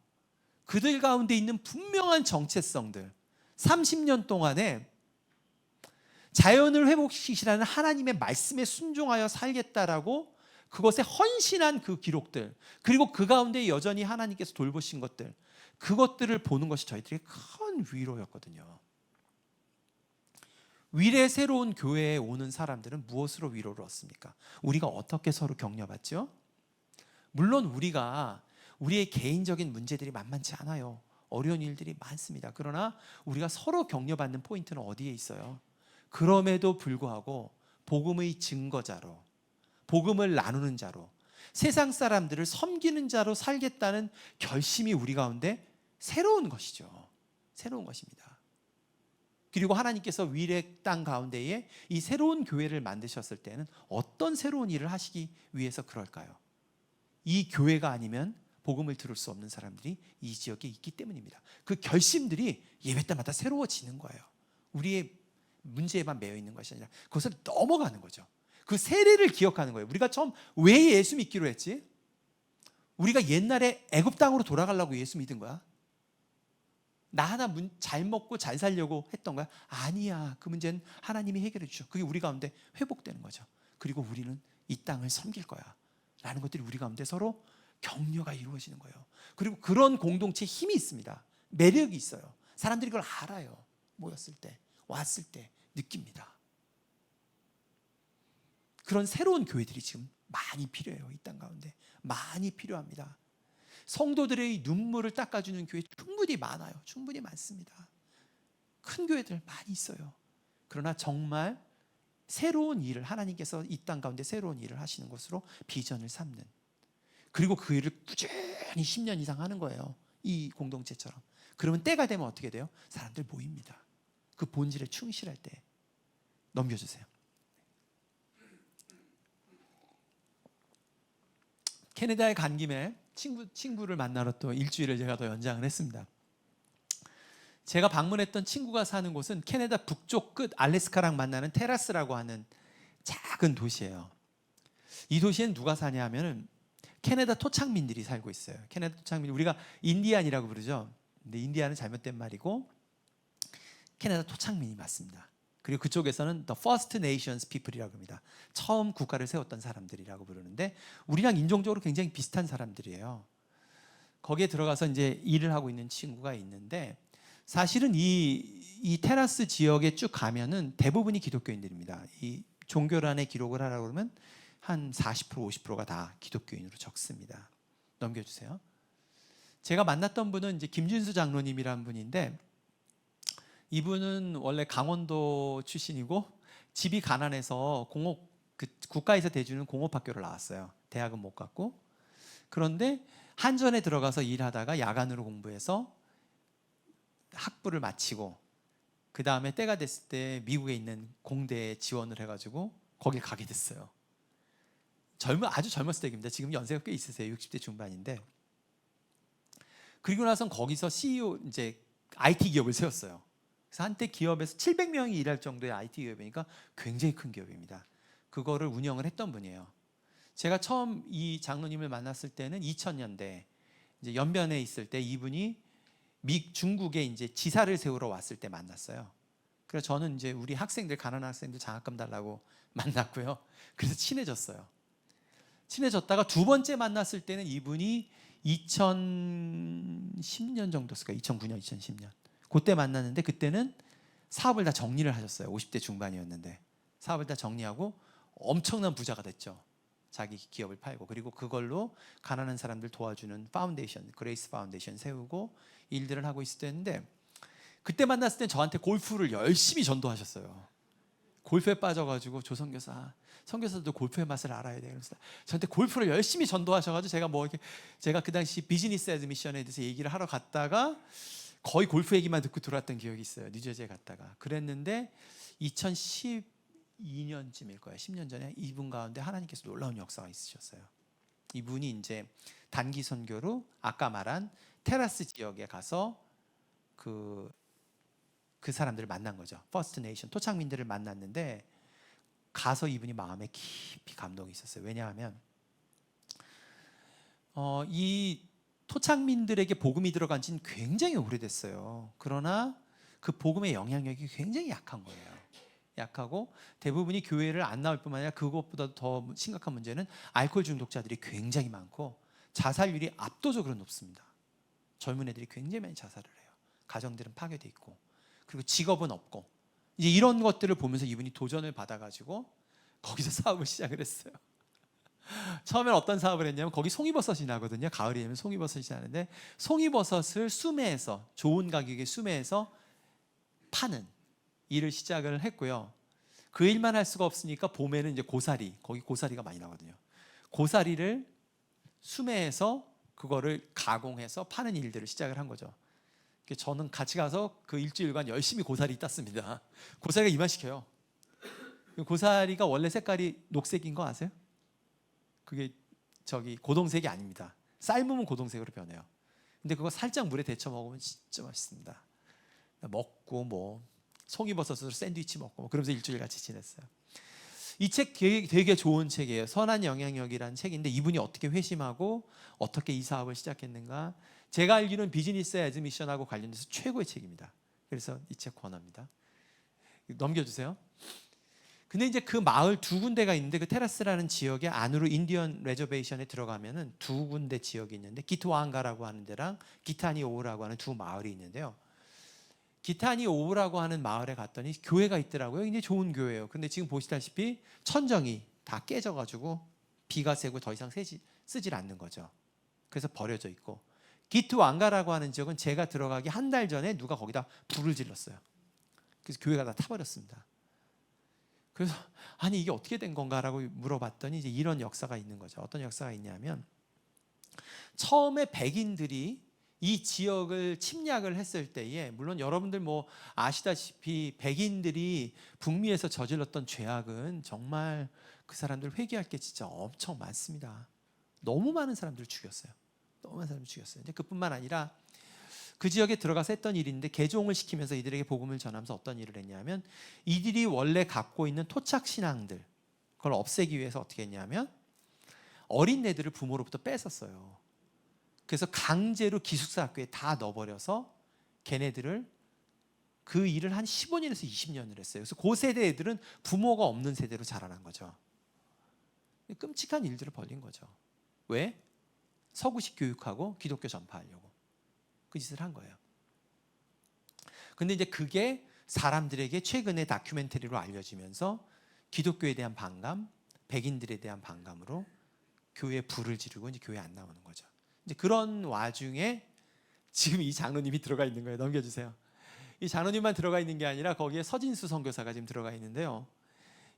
그들 가운데 있는 분명한 정체성들, 30년 동안에 자연을 회복시키시라는 하나님의 말씀에 순종하여 살겠다라고 그것에 헌신한 그 기록들, 그리고 그 가운데 여전히 하나님께서 돌보신 것들, 그것들을 보는 것이 저희들에게 큰 위로였거든요. 위례 새로운 교회에 오는 사람들은 무엇으로 위로를 얻습니까? 우리가 어떻게 서로 격려받죠? 물론 우리가 우리의 개인적인 문제들이 만만치 않아요. 어려운 일들이 많습니다. 그러나 우리가 서로 격려받는 포인트는 어디에 있어요? 그럼에도 불구하고 복음의 증거자로, 복음을 나누는 자로, 세상 사람들을 섬기는 자로 살겠다는 결심이 우리 가운데 새로운 것이죠. 새로운 것입니다. 그리고 하나님께서 위례 땅 가운데에 이 새로운 교회를 만드셨을 때는 어떤 새로운 일을 하시기 위해서 그럴까요? 이 교회가 아니면 복음을 들을 수 없는 사람들이 이 지역에 있기 때문입니다. 그 결심들이 예배 때마다 새로워지는 거예요. 우리의 문제에만 매여 있는 것이 아니라 그것을 넘어가는 거죠. 그 세례를 기억하는 거예요. 우리가 처음 왜 예수 믿기로 했지? 우리가 옛날에 애굽 땅으로 돌아가려고 예수 믿은 거야? 나 하나 잘 먹고 잘 살려고 했던 거야? 아니야. 그 문제는 하나님이 해결해 주셔. 그게 우리 가운데 회복되는 거죠. 그리고 우리는 이 땅을 섬길 거야 라는 것들이 우리 가운데 서로 격려가 이루어지는 거예요. 그리고 그런 공동체에 힘이 있습니다. 매력이 있어요. 사람들이 그걸 알아요. 모였을 때, 왔을 때 느낍니다. 그런 새로운 교회들이 지금 많이 필요해요. 이 땅 가운데 많이 필요합니다. 성도들의 눈물을 닦아주는 교회 충분히 많아요. 충분히 많습니다. 큰 교회들 많이 있어요. 그러나 정말 새로운 일을 하나님께서 이 땅 가운데 새로운 일을 하시는 것으로 비전을 삼는, 그리고 그 일을 꾸준히 10년 이상 하는 거예요. 이 공동체처럼. 그러면 때가 되면 어떻게 돼요? 사람들 모입니다. 그 본질에 충실할 때. 넘겨주세요. 캐나다에 간 김에 친구를 만나러 또 일주일을 제가 더 연장을 했습니다. 제가 방문했던 친구가 사는 곳은 캐나다 북쪽 끝 알래스카랑 만나는 테라스라고 하는 작은 도시예요. 이 도시엔 누가 사냐 하면은 캐나다 토착민들이 살고 있어요. 캐나다 토착민, 우리가 인디안이라고 부르죠. 근데 인디안은 잘못된 말이고 캐나다 토착민이 맞습니다. 그리고 그쪽에서는 The First Nations People이라고 합니다. 처음 국가를 세웠던 사람들이라고 부르는데 우리랑 인종적으로 굉장히 비슷한 사람들이에요. 거기에 들어가서 이제 일을 하고 있는 친구가 있는데 사실은 이 테라스 지역에 쭉 가면은 대부분이 기독교인들입니다. 이 종교란에 기록을 하라고 그러면 한 40% 50%가 다 기독교인으로 적습니다. 넘겨주세요. 제가 만났던 분은 이제 김준수 장로님이라는 분인데 이분은 원래 강원도 출신이고 집이 가난해서 국가에서 대주는 공업학교를 나왔어요. 대학은 못 갔고. 그런데 한전에 들어가서 일하다가 야간으로 공부해서 학부를 마치고 그 다음에 때가 됐을 때 미국에 있는 공대에 지원을 해가지고 거길 가게 됐어요. 아주 젊었을 때입니다. 지금 연세가 꽤 있으세요. 60대 중반인데. 그리고 나서 거기서 CEO 이제 IT 기업을 세웠어요. 그래서 한때 기업에서 700명이 일할 정도의 IT 기업이니까 굉장히 큰 기업입니다. 그거를 운영을 했던 분이에요. 제가 처음 이 장로님을 만났을 때는 2000년대 이제 연변에 있을 때 이분이 중국에 이제 지사를 세우러 왔을 때 만났어요. 그래서 저는 이제 우리 학생들, 가난한 학생들 장학금 달라고 만났고요. 그래서 친해졌어요. 친해졌다가 두 번째 만났을 때는 이분이 2010년 정도였을까요? 2009년, 2010년. 그때 만났는데 그때는 사업을 다 정리를 하셨어요. 50대 중반이었는데 사업을 다 정리하고 엄청난 부자가 됐죠. 자기 기업을 팔고. 그리고 그걸로 가난한 사람들 도와주는 파운데이션, 그레이스 파운데이션 세우고 일들을 하고 있을 때였는데 그때 만났을 때 저한테 골프를 열심히 전도하셨어요. 골프에 빠져가지고 조선교사, 선교사도 골프의 맛을 알아야 돼요. 그래서 저한테 골프를 열심히 전도하셔가지고 제가 그 당시 비즈니스 애드 미션에 대해서 얘기를 하러 갔다가 거의 골프 얘기만 듣고 들어왔던 기억이 있어요. 뉴저지에 갔다가. 그랬는데 2012년쯤일 거예요. 10년 전에 이분 가운데 하나님께서 놀라운 역사가 있으셨어요. 이분이 이제 단기 선교로 아까 말한 테라스 지역에 가서 그 사람들을 만난 거죠. 퍼스트 네이션 토착민들을 만났는데 가서 이분이 마음에 깊이 감동이 있었어요. 왜냐하면 이 토착민들에게 복음이 들어간 지는 굉장히 오래됐어요. 그러나 그 복음의 영향력이 굉장히 약한 거예요. 약하고 대부분이 교회를 안 나올 뿐만 아니라 그것보다 더 심각한 문제는 알코올 중독자들이 굉장히 많고 자살률이 압도적으로 높습니다. 젊은 애들이 굉장히 많이 자살을 해요. 가정들은 파괴돼 있고 그리고 직업은 없고 이제 이런 것들을 보면서 이분이 도전을 받아가지고 거기서 사업을 시작을 했어요. 처음엔 어떤 사업을 했냐면 거기 송이버섯이 나거든요. 가을이 되면 송이버섯이 나는데 송이버섯을 수매해서 좋은 가격에 수매해서 파는 일을 시작을 했고요. 그 일만 할 수가 없으니까 봄에는 이제 고사리, 거기 고사리가 많이 나거든요. 고사리를 수매해서 그거를 가공해서 파는 일들을 시작을 한 거죠. 저는 같이 가서 그 일주일간 열심히 고사리 땄습니다. 고사리가 이만시켜요. 고사리가 원래 색깔이 녹색인 거 아세요? 그게 고동색이 아닙니다. 삶으면 고동색으로 변해요. 근데 그거 살짝 물에 데쳐 먹으면 진짜 맛있습니다. 먹고 뭐 송이버섯으로 샌드위치 먹고 그러면서 일주일 같이 지냈어요. 이 책 되게 좋은 책이에요. 선한 영향력이라는 책인데 이분이 어떻게 회심하고 어떻게 이 사업을 시작했는가. 제가 알기로는 비즈니스 애즈 미션하고 관련돼서 최고의 책입니다. 그래서 이 책 권합니다. 넘겨주세요. 근데 이제 그 마을 두 군데가 있는데 그 테라스라는 지역의 안으로 인디언 레저베이션에 들어가면은 두 군데 지역이 있는데 기토안가라고 하는 데랑 기타니 오우라고 하는 두 마을이 있는데요. 기타니 오우라고 하는 마을에 갔더니 교회가 있더라고요. 굉장히 좋은 교회예요. 근데 지금 보시다시피 천정이 다 깨져가지고 비가 새고 더 이상 쓰질 않는 거죠. 그래서 버려져 있고 기토안가라고 하는 지역은 제가 들어가기 한 달 전에 누가 거기다 불을 질렀어요. 그래서 교회가 다 타버렸습니다. 그래서 아니 이게 어떻게 된 건가라고 물어봤더니 이제 이런 역사가 있는 거죠. 어떤 역사가 있냐면 처음에 백인들이 이 지역을 침략을 했을 때에 물론 여러분들 뭐 아시다시피 백인들이 북미에서 저질렀던 죄악은 정말 그 사람들 회개할 게 진짜 엄청 많습니다. 너무 많은 사람들을 죽였어요. 너무 많은 사람을 죽였어요. 근데 그뿐만 아니라 그 지역에 들어가서 했던 일인데 개종을 시키면서 이들에게 복음을 전하면서 어떤 일을 했냐면 이들이 원래 갖고 있는 토착 신앙들 그걸 없애기 위해서 어떻게 했냐면 어린 애들을 부모로부터 뺏었어요. 그래서 강제로 기숙사 학교에 다 넣어버려서 걔네들을 그 일을 한 15년에서 20년을 했어요. 그래서 그 세대 애들은 부모가 없는 세대로 자라난 거죠. 끔찍한 일들을 벌린 거죠. 왜? 서구식 교육하고 기독교 전파하려고 그 짓을 한 거예요. 근데 이제 그게 사람들에게 최근에 다큐멘터리로 알려지면서 기독교에 대한 반감, 백인들에 대한 반감으로 교회에 불을 지르고 이제 교회 안 나오는 거죠. 이제 그런 와중에 지금 이 장로님이 들어가 있는 거예요. 넘겨주세요. 이 장로님만 들어가 있는 게 아니라 거기에 서진수 선교사가 지금 들어가 있는데요.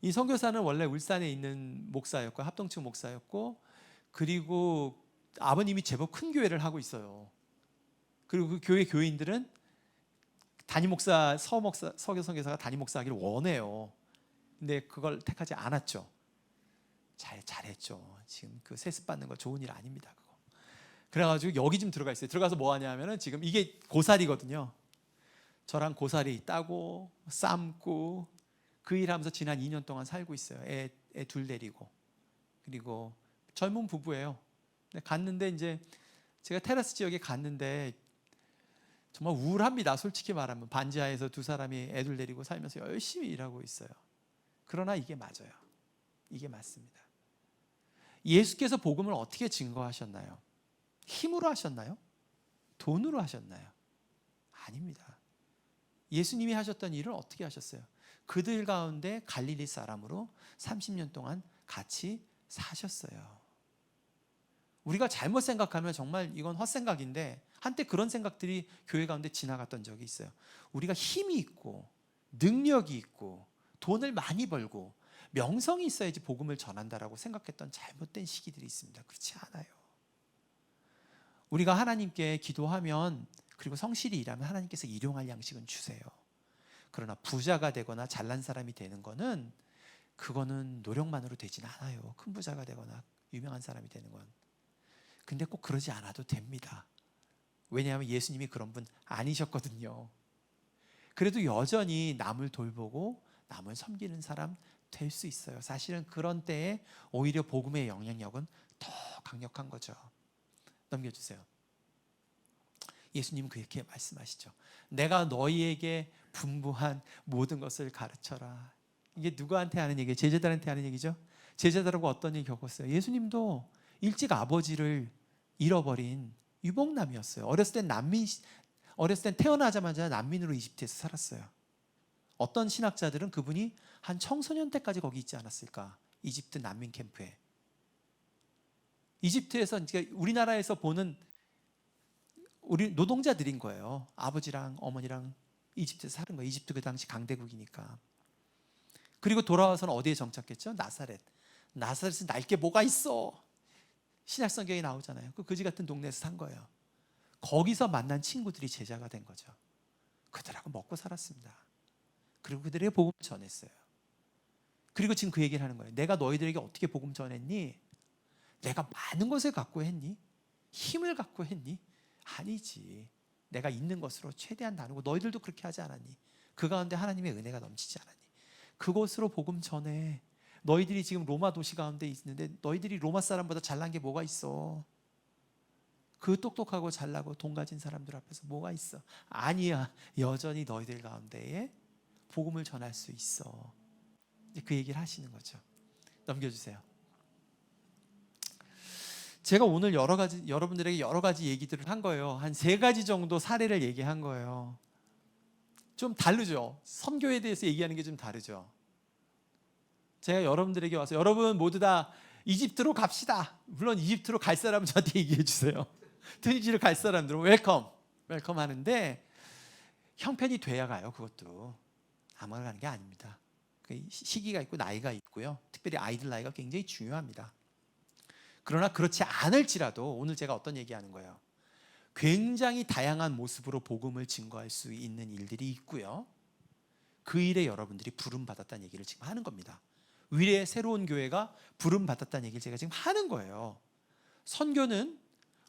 이 선교사는 원래 울산에 있는 목사였고 합동층 목사였고 그리고 아버님이 제법 큰 교회를 하고 있어요. 그리고 그 교회 교인들은 단임 목사, 서교 선교사가 단임 목사하기를 원해요. 근데 그걸 택하지 않았죠. 잘했죠. 지금 그 세습 받는 거 좋은 일 아닙니다. 그거. 그래가지고 여기 좀 들어가 있어요. 들어가서 뭐 하냐면은 지금 이게 고사리거든요. 저랑 고사리 따고 삶고 그 일하면서 지난 2년 동안 살고 있어요. 애 둘 데리고. 그리고 젊은 부부예요. 갔는데 이제 제가 테라스 지역에 갔는데 정말 우울합니다. 솔직히 말하면 반지하에서 두 사람이 애들 데리고 살면서 열심히 일하고 있어요. 그러나 이게 맞아요. 이게 맞습니다. 예수께서 복음을 어떻게 증거하셨나요? 힘으로 하셨나요? 돈으로 하셨나요? 아닙니다. 예수님이 하셨던 일을 어떻게 하셨어요? 그들 가운데 갈릴리 사람으로 30년 동안 같이 사셨어요. 우리가 잘못 생각하면 정말 이건 헛생각인데 한때 그런 생각들이 교회 가운데 지나갔던 적이 있어요. 우리가 힘이 있고 능력이 있고 돈을 많이 벌고 명성이 있어야지 복음을 전한다라고 생각했던 잘못된 시기들이 있습니다. 그렇지 않아요. 우리가 하나님께 기도하면 그리고 성실히 일하면 하나님께서 일용할 양식은 주세요. 그러나 부자가 되거나 잘난 사람이 되는 거는 그거는 노력만으로 되진 않아요. 큰 부자가 되거나 유명한 사람이 되는 건. 근데 꼭 그러지 않아도 됩니다. 왜냐하면 예수님이 그런 분 아니셨거든요. 그래도 여전히 남을 돌보고 남을 섬기는 사람 될 수 있어요. 사실은 그런 때에 오히려 복음의 영향력은 더 강력한 거죠. 넘겨주세요. 예수님은 그렇게 말씀하시죠. 내가 너희에게 분부한 모든 것을 가르쳐라. 이게 누구한테 하는 얘기예요? 제자들한테 하는 얘기죠. 제자들하고 어떤 일 겪었어요? 예수님도 일찍 아버지를 잃어버린 유복남이었어요. 어렸을 땐 태어나자마자 난민으로 이집트에서 살았어요. 어떤 신학자들은 그분이 한 청소년 때까지 거기 있지 않았을까? 이집트 난민 캠프에. 이집트에서 이제 우리나라에서 보는 우리 노동자들인 거예요. 아버지랑 어머니랑 이집트에서 사는 거예요. 이집트 그 당시 강대국이니까. 그리고 돌아와서는 어디에 정착했죠? 나사렛. 나사렛은 날게 뭐가 있어. 신약 성경에 나오잖아요. 그 거지 같은 동네에서 산 거예요. 거기서 만난 친구들이 제자가 된 거죠. 그들하고 먹고 살았습니다. 그리고 그들에게 복음을 전했어요. 그리고 지금 그 얘기를 하는 거예요. 내가 너희들에게 어떻게 복음 전했니? 내가 많은 것을 갖고 했니? 힘을 갖고 했니? 아니지. 내가 있는 것으로 최대한 나누고 너희들도 그렇게 하지 않았니? 그 가운데 하나님의 은혜가 넘치지 않았니? 그곳으로 복음 전해. 너희들이 지금 로마 도시 가운데 있는데 너희들이 로마 사람보다 잘난 게 뭐가 있어? 그 똑똑하고 잘나고 돈 가진 사람들 앞에서 뭐가 있어? 아니야. 여전히 너희들 가운데에 복음을 전할 수 있어. 그 얘기를 하시는 거죠. 넘겨주세요. 제가 오늘 여러분들에게 여러 가지 얘기들을 한 거예요. 한 3가지 정도 사례를 얘기한 거예요. 좀 다르죠? 선교에 대해서 얘기하는 게 좀 다르죠? 제가 여러분들에게 와서 여러분 모두 다 이집트로 갑시다. 물론 이집트로 갈 사람은 저한테 얘기해 주세요. 튀니지를 갈 사람들은 웰컴 하는데 형편이 돼야 가요. 그것도 아무나 가는 게 아닙니다. 시기가 있고 나이가 있고요. 특별히 아이들 나이가 굉장히 중요합니다. 그러나 그렇지 않을지라도 오늘 제가 어떤 얘기하는 거예요. 굉장히 다양한 모습으로 복음을 증거할 수 있는 일들이 있고요. 그 일에 여러분들이 부름받았다는 얘기를 지금 하는 겁니다. 위례의 새로운 교회가 부름받았다는 얘기를 제가 지금 하는 거예요. 선교는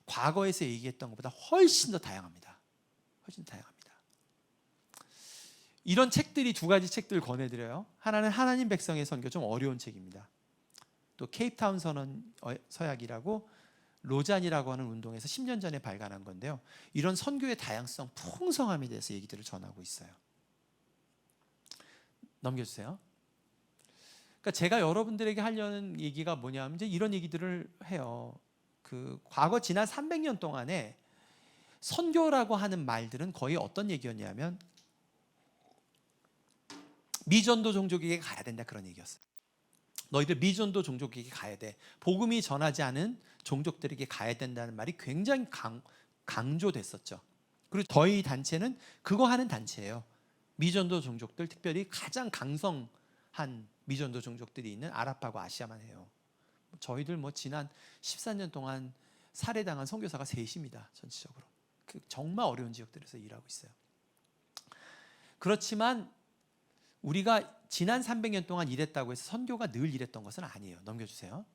과거에서 얘기했던 것보다 훨씬 더 다양합니다. 훨씬 더 다양합니다. 이런 책들이 2가지 책들을 권해드려요. 하나는 하나님 백성의 선교, 좀 어려운 책입니다. 또 케이프타운 선언 서약이라고 로잔이라고 하는 운동에서 10년 전에 발간한 건데요. 이런 선교의 다양성, 풍성함에 대해서 얘기들을 전하고 있어요. 넘겨주세요. 그러니까 제가 여러분들에게 하려는 얘기가 뭐냐면 이제 이런 얘기들을 해요. 그 과거 지난 300년 동안에 선교라고 하는 말들은 거의 어떤 얘기였냐면 미전도 종족에게 가야 된다, 그런 얘기였어요. 너희들 미전도 종족에게 가야 돼. 복음이 전하지 않은 종족들에게 가야 된다는 말이 굉장히 강조됐었죠. 그리고 저희 단체는 그거 하는 단체예요. 미전도 종족들, 특별히 가장 강성한 미전도 종족들이 있는 아랍하고 아시아만 해요. 저희들 지난 14년 동안 살해당한 선교사가 3입니다. 전체적으로. 정말 어려운 지역들에서 일하고 있어요. 그렇지만 우리가 지난 300년 동안 일했다고 해서 선교가 늘 일했던 것은 아니에요. 넘겨주세요.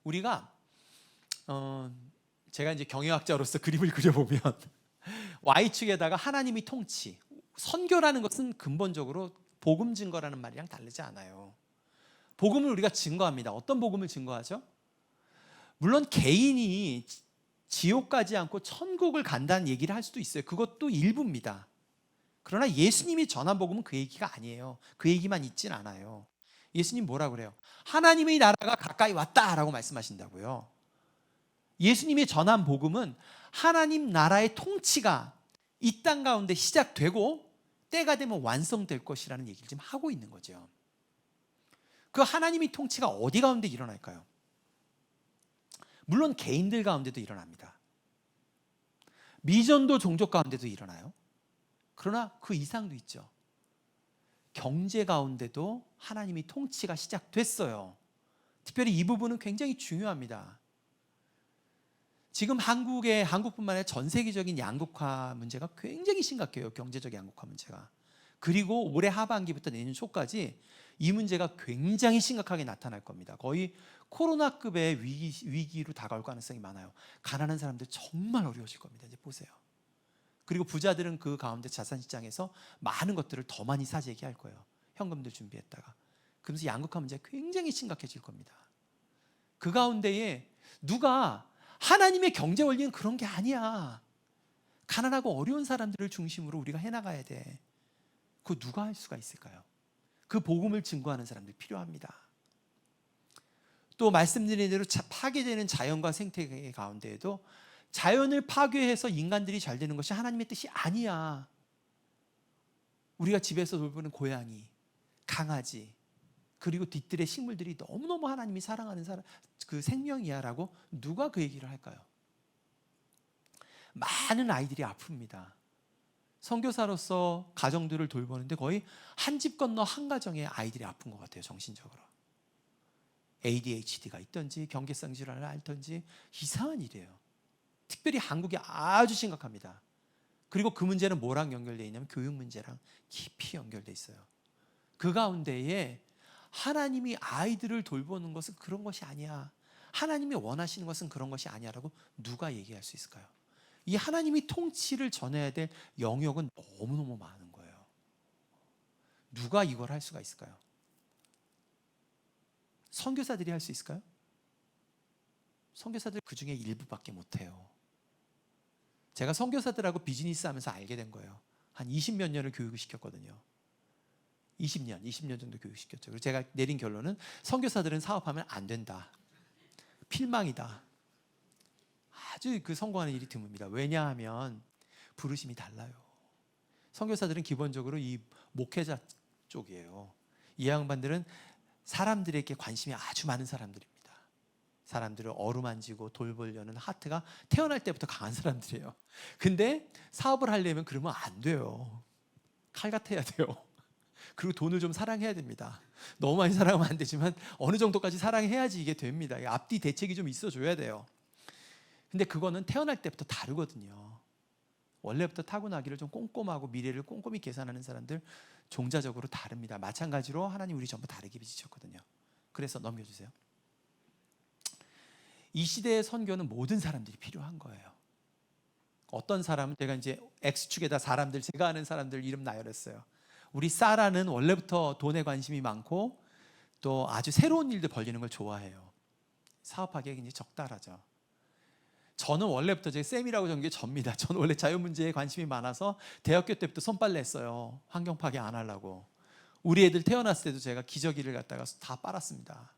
우리가 제가 이제 경영학자로서 그림을 그려보면 Y축에다가 하나님이 통치, 선교라는 것은 근본적으로 복음 증거라는 말이랑 다르지 않아요. 복음을 우리가 증거합니다. 어떤 복음을 증거하죠? 물론 개인이 지옥 가지 않고 천국을 간다는 얘기를 할 수도 있어요. 그것도 일부입니다. 그러나 예수님이 전한 복음은 그 얘기가 아니에요. 그 얘기만 있진 않아요. 예수님 뭐라고 그래요? 하나님의 나라가 가까이 왔다라고 말씀하신다고요. 예수님이 전한 복음은 하나님 나라의 통치가 이 땅 가운데 시작되고 때가 되면 완성될 것이라는 얘기를 지금 하고 있는 거죠. 그 하나님의 통치가 어디 가운데 일어날까요? 물론 개인들 가운데도 일어납니다. 미전도 종족 가운데도 일어나요. 그러나 그 이상도 있죠. 경제 가운데도 하나님의 통치가 시작됐어요. 특별히 이 부분은 굉장히 중요합니다. 지금 한국뿐만 아니라 전 세계적인 양극화 문제가 굉장히 심각해요. 경제적 양극화 문제가. 그리고 올해 하반기부터 내년 초까지 이 문제가 굉장히 심각하게 나타날 겁니다. 거의 코로나급의 위기로 다가올 가능성이 많아요. 가난한 사람들 정말 어려워질 겁니다. 이제 보세요. 그리고 부자들은 그 가운데 자산시장에서 많은 것들을 더 많이 사재기 할 거예요. 현금들 준비했다가. 그러면서 양극화 문제가 굉장히 심각해질 겁니다. 그 가운데에 누가 하나님의 경제 원리는 그런 게 아니야. 가난하고 어려운 사람들을 중심으로 우리가 해나가야 돼. 그거 누가 할 수가 있을까요? 그 복음을 증거하는 사람들이 필요합니다. 또 말씀드린 대로 파괴되는 자연과 생태계 가운데에도 자연을 파괴해서 인간들이 잘 되는 것이 하나님의 뜻이 아니야. 우리가 집에서 돌보는 고양이, 강아지, 그리고 뒤뜰의 식물들이 너무너무 하나님이 사랑하는 그 생명이야 라고 누가 그 얘기를 할까요? 많은 아이들이 아픕니다. 선교사로서 가정들을 돌보는데 거의 한 집 건너 한 가정의 아이들이 아픈 것 같아요. 정신적으로. ADHD가 있든지 경계성 질환을 앓든지 이상한 일이에요. 특별히 한국이 아주 심각합니다. 그리고 그 문제는 뭐랑 연결되어 있냐면 교육 문제랑 깊이 연결되어 있어요. 그 가운데에 하나님이 아이들을 돌보는 것은 그런 것이 아니야, 하나님이 원하시는 것은 그런 것이 아니야라고 누가 얘기할 수 있을까요? 이 하나님이 통치를 전해야 될 영역은 너무너무 많은 거예요. 누가 이걸 할 수가 있을까요? 선교사들이 할 수 있을까요? 선교사들 그 중에 일부밖에 못해요. 제가 선교사들하고 비즈니스 하면서 알게 된 거예요. 한 20몇 년을 교육을 시켰거든요. 20년 정도 교육시켰죠. 그리고 제가 내린 결론은 선교사들은 사업하면 안 된다. 필망이다. 아주 그 성공하는 일이 드뭅니다. 왜냐하면 부르심이 달라요. 선교사들은 기본적으로 이 목회자 쪽이에요. 이 양반들은 사람들에게 관심이 아주 많은 사람들입니다. 사람들을 어루만지고 돌보려는 하트가 태어날 때부터 강한 사람들이에요. 근데 사업을 하려면 그러면 안 돼요. 칼 같아야 돼요. 그리고 돈을 좀 사랑해야 됩니다. 너무 많이 사랑하면 안 되지만 어느 정도까지 사랑해야지 이게 됩니다. 앞뒤 대책이 좀 있어줘야 돼요. 근데 그거는 태어날 때부터 다르거든요. 원래부터 타고나기를 좀 꼼꼼하고 미래를 꼼꼼히 계산하는 사람들 종자적으로 다릅니다. 마찬가지로 하나님 우리 전부 다르게 빚으셨거든요. 그래서 넘겨주세요. 이 시대의 선교는 모든 사람들이 필요한 거예요. 어떤 사람은 제가 이제 X축에다 사람들, 제가 아는 사람들 이름 나열했어요. 우리 사라는 원래부터 돈에 관심이 많고 또 아주 새로운 일들 벌리는 걸 좋아해요. 사업하기에 굉장히 적달하죠. 저는 원래부터 제 쌤이라고 적은 게 접니다. 저는 원래 자연 문제에 관심이 많아서 대학교 때부터 손빨래 했어요. 환경 파괴 안 하려고. 우리 애들 태어났을 때도 제가 기저귀를 갖다가 다 빨았습니다.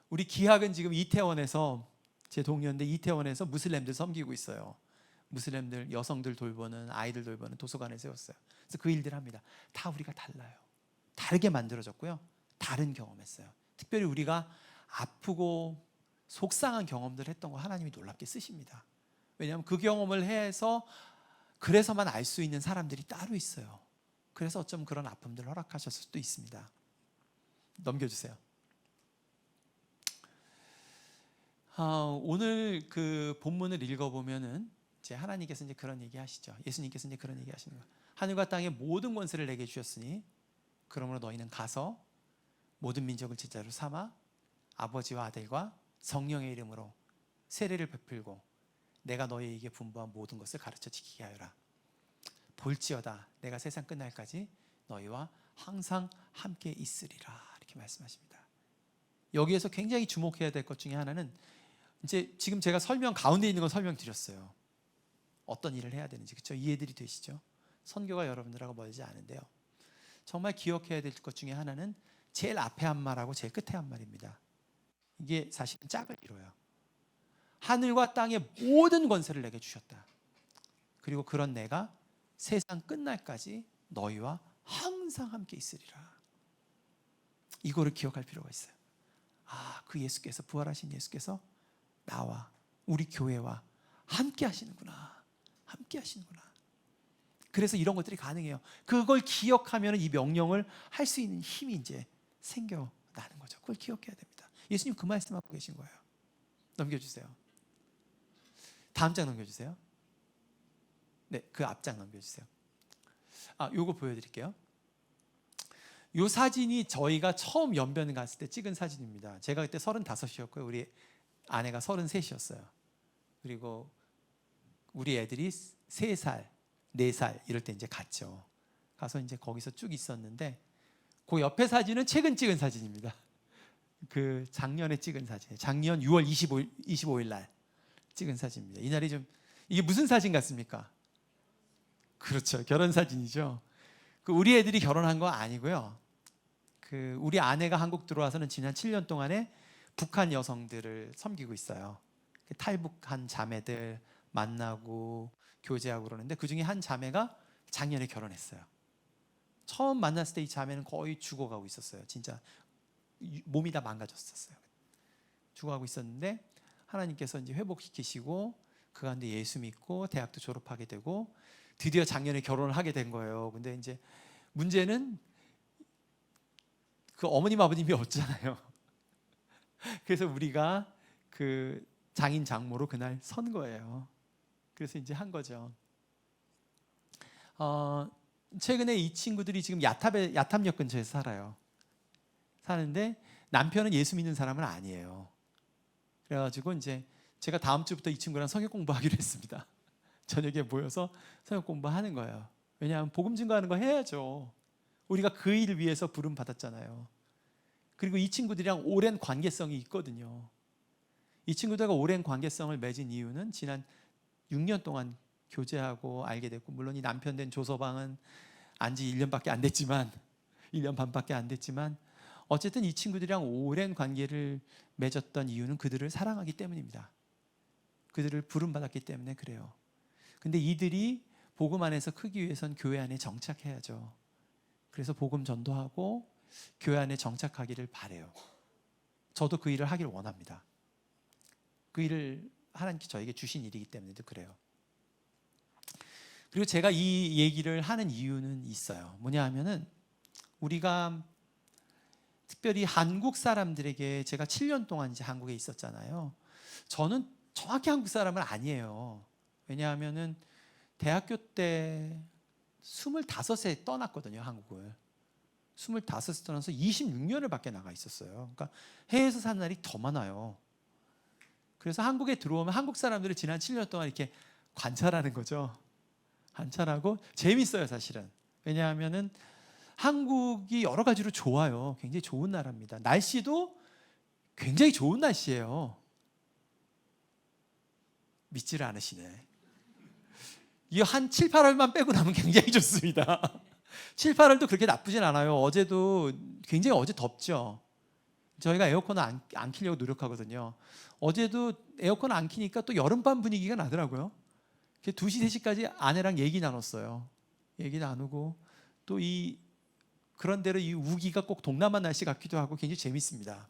우리 기학은 지금 이태원에서, 제 동료인데 이태원에서 무슬림들 섬기고 있어요. 무슬림들, 여성들 돌보는, 아이들 돌보는 도서관을 세웠어요. 그래서 그 일들 합니다. 다 우리가 달라요. 다르게 만들어졌고요. 다른 경험했어요. 특별히 우리가 아프고 속상한 경험들을 했던 거 하나님이 놀랍게 쓰십니다. 왜냐하면 그 경험을 해서 그래서만 알 수 있는 사람들이 따로 있어요. 그래서 어쩜 그런 아픔들을 허락하셨을 수도 있습니다. 넘겨주세요. 오늘 그 본문을 읽어보면은 이제 하나님께서 이제 그런 얘기 하시죠. 예수님께서 이제 그런 얘기 하시는 거예요. 하늘과 땅의 모든 권세를 내게 주셨으니 그러므로 너희는 가서 모든 민족을 제자로 삼아 아버지와 아들과 성령의 이름으로 세례를 베풀고 내가 너희에게 분부한 모든 것을 가르쳐 지키게 하여라. 볼지어다 내가 세상 끝날까지 너희와 항상 함께 있으리라. 이렇게 말씀하십니다. 여기에서 굉장히 주목해야 될 것 중에 하나는 이제 지금 제가 설명 가운데 있는 건 설명드렸어요. 어떤 일을 해야 되는지, 그렇죠? 이해들이 되시죠? 선교가 여러분들하고 멀지 않은데요. 정말 기억해야 될 것 중에 하나는 제일 앞에 한 말하고 제일 끝에 한 말입니다. 이게 사실은 짝을 이뤄요. 하늘과 땅의 모든 권세를 내게 주셨다. 그리고 그런 내가 세상 끝날까지 너희와 항상 함께 있으리라. 이거를 기억할 필요가 있어요. 그 예수께서, 부활하신 예수께서 나와 우리 교회와 함께 하시는구나. 함께 하시는구나. 그래서 이런 것들이 가능해요. 그걸 기억하면 이 명령을 할 수 있는 힘이 이제 생겨나는 거죠. 그걸 기억해야 됩니다. 예수님 그 말씀하고 계신 거예요. 넘겨주세요. 다음 장 넘겨주세요. 네, 그 앞장 넘겨주세요. 요거 보여드릴게요. 요 사진이 저희가 처음 연변 갔을 때 찍은 사진입니다. 제가 그때 35이었고요. 우리 아내가 33이었어요. 그리고 우리 애들이 3살, 4살 이럴 때 이제 갔죠. 가서 이제 거기서 쭉 있었는데 그 옆에 사진은 최근 찍은 사진입니다. 그 작년에 찍은 사진. 작년 6월 25일 날 찍은 사진입니다. 이날이 좀 이게 무슨 사진 같습니까? 그렇죠. 결혼 사진이죠. 그 우리 애들이 결혼한 거 아니고요. 그 우리 아내가 한국 들어와서는 지난 7년 동안에 북한 여성들을 섬기고 있어요. 탈북한 자매들 만나고 교제하고 그러는데 그 중에 한 자매가 작년에 결혼했어요. 처음 만났을 때 이 자매는 거의 죽어가고 있었어요. 진짜 몸이 다 망가졌었어요. 죽어가고 있었는데 하나님께서 이제 회복시키시고 그 가운데 예수 믿고 대학도 졸업하게 되고 드디어 작년에 결혼을 하게 된 거예요. 근데 이제 문제는 그 어머님 아버님이 없잖아요. 그래서 우리가 그 장인 장모로 그날 선 거예요. 그래서 이제 한 거죠. 최근에 이 친구들이 지금 야탑역 근처에서 살아요. 사는데 남편은 예수 믿는 사람은 아니에요. 그래가지고 이제 제가 다음 주부터 이 친구랑 성역 공부하기로 했습니다. 저녁에 모여서 성역 공부하는 거예요. 왜냐하면 복음 증거하는 거 해야죠. 우리가 그 일을 위해서 부름 받았잖아요. 그리고 이 친구들이랑 오랜 관계성이 있거든요. 이 친구들과 오랜 관계성을 맺은 이유는 지난 6년 동안 교제하고 알게 됐고, 물론 이 남편 된 조서방은 안지 1년밖에 안 됐지만 1년 반밖에 안 됐지만 어쨌든 이 친구들이랑 오랜 관계를 맺었던 이유는 그들을 사랑하기 때문입니다. 그들을 부름받았기 때문에 그래요. 근데 이들이 복음 안에서 크기 위해선 교회 안에 정착해야죠. 그래서 복음 전도하고 교회 안에 정착하기를 바래요. 저도 그 일을 하기를 원합니다. 그 일을 하나님께 저에게 주신 일이기 때문에도 그래요. 그리고 제가 이 얘기를 하는 이유는 있어요. 뭐냐 하면은 우리가 특별히 한국 사람들에게, 제가 7년 동안 이제 한국에 있었잖아요. 저는 정확히 한국 사람은 아니에요. 왜냐하면은 대학교 때 25세 떠났거든요, 한국을. 25세 떠나서 26년을 밖에 나가 있었어요. 그러니까 해외에서 사는 날이 더 많아요. 그래서 한국에 들어오면 한국 사람들을 지난 7년 동안 이렇게 관찰하는 거죠. 관찰하고 재밌어요, 사실은. 왜냐하면은 한국이 여러 가지로 좋아요. 굉장히 좋은 나라입니다. 날씨도 굉장히 좋은 날씨예요. 믿지를 않으시네. 이 한 7, 8월만 빼고 나면 굉장히 좋습니다. 7, 8월도 그렇게 나쁘진 않아요. 어제도 굉장히 어제 덥죠. 저희가 에어컨을 안 켜려고 노력하거든요. 어제도 에어컨 안 켜니까 또 여름밤 분위기가 나더라고요. 2시, 3시까지 아내랑 얘기 나눴어요. 얘기 나누고 또 그런대로 이 우기가 꼭 동남아 날씨 같기도 하고 굉장히 재밌습니다.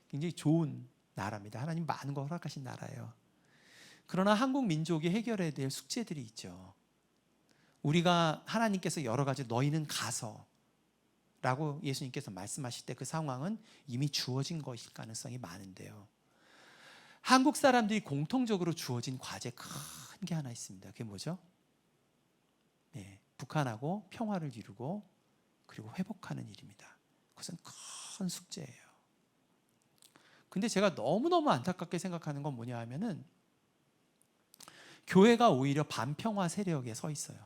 굉장히 좋은 나라입니다. 하나님 많은 거 허락하신 나라예요. 그러나 한국 민족이 해결해야 될 숙제들이 있죠. 우리가 하나님께서 여러 가지 너희는 가서 라고 예수님께서 말씀하실 때 그 상황은 이미 주어진 것일 가능성이 많은데요. 한국 사람들이 공통적으로 주어진 과제 큰 게 하나 있습니다. 그게 뭐죠? 네, 북한하고 평화를 이루고 그리고 회복하는 일입니다. 그것은 큰 숙제예요. 근데 제가 너무너무 안타깝게 생각하는 건 뭐냐 하면은 교회가 오히려 반평화 세력에 서 있어요.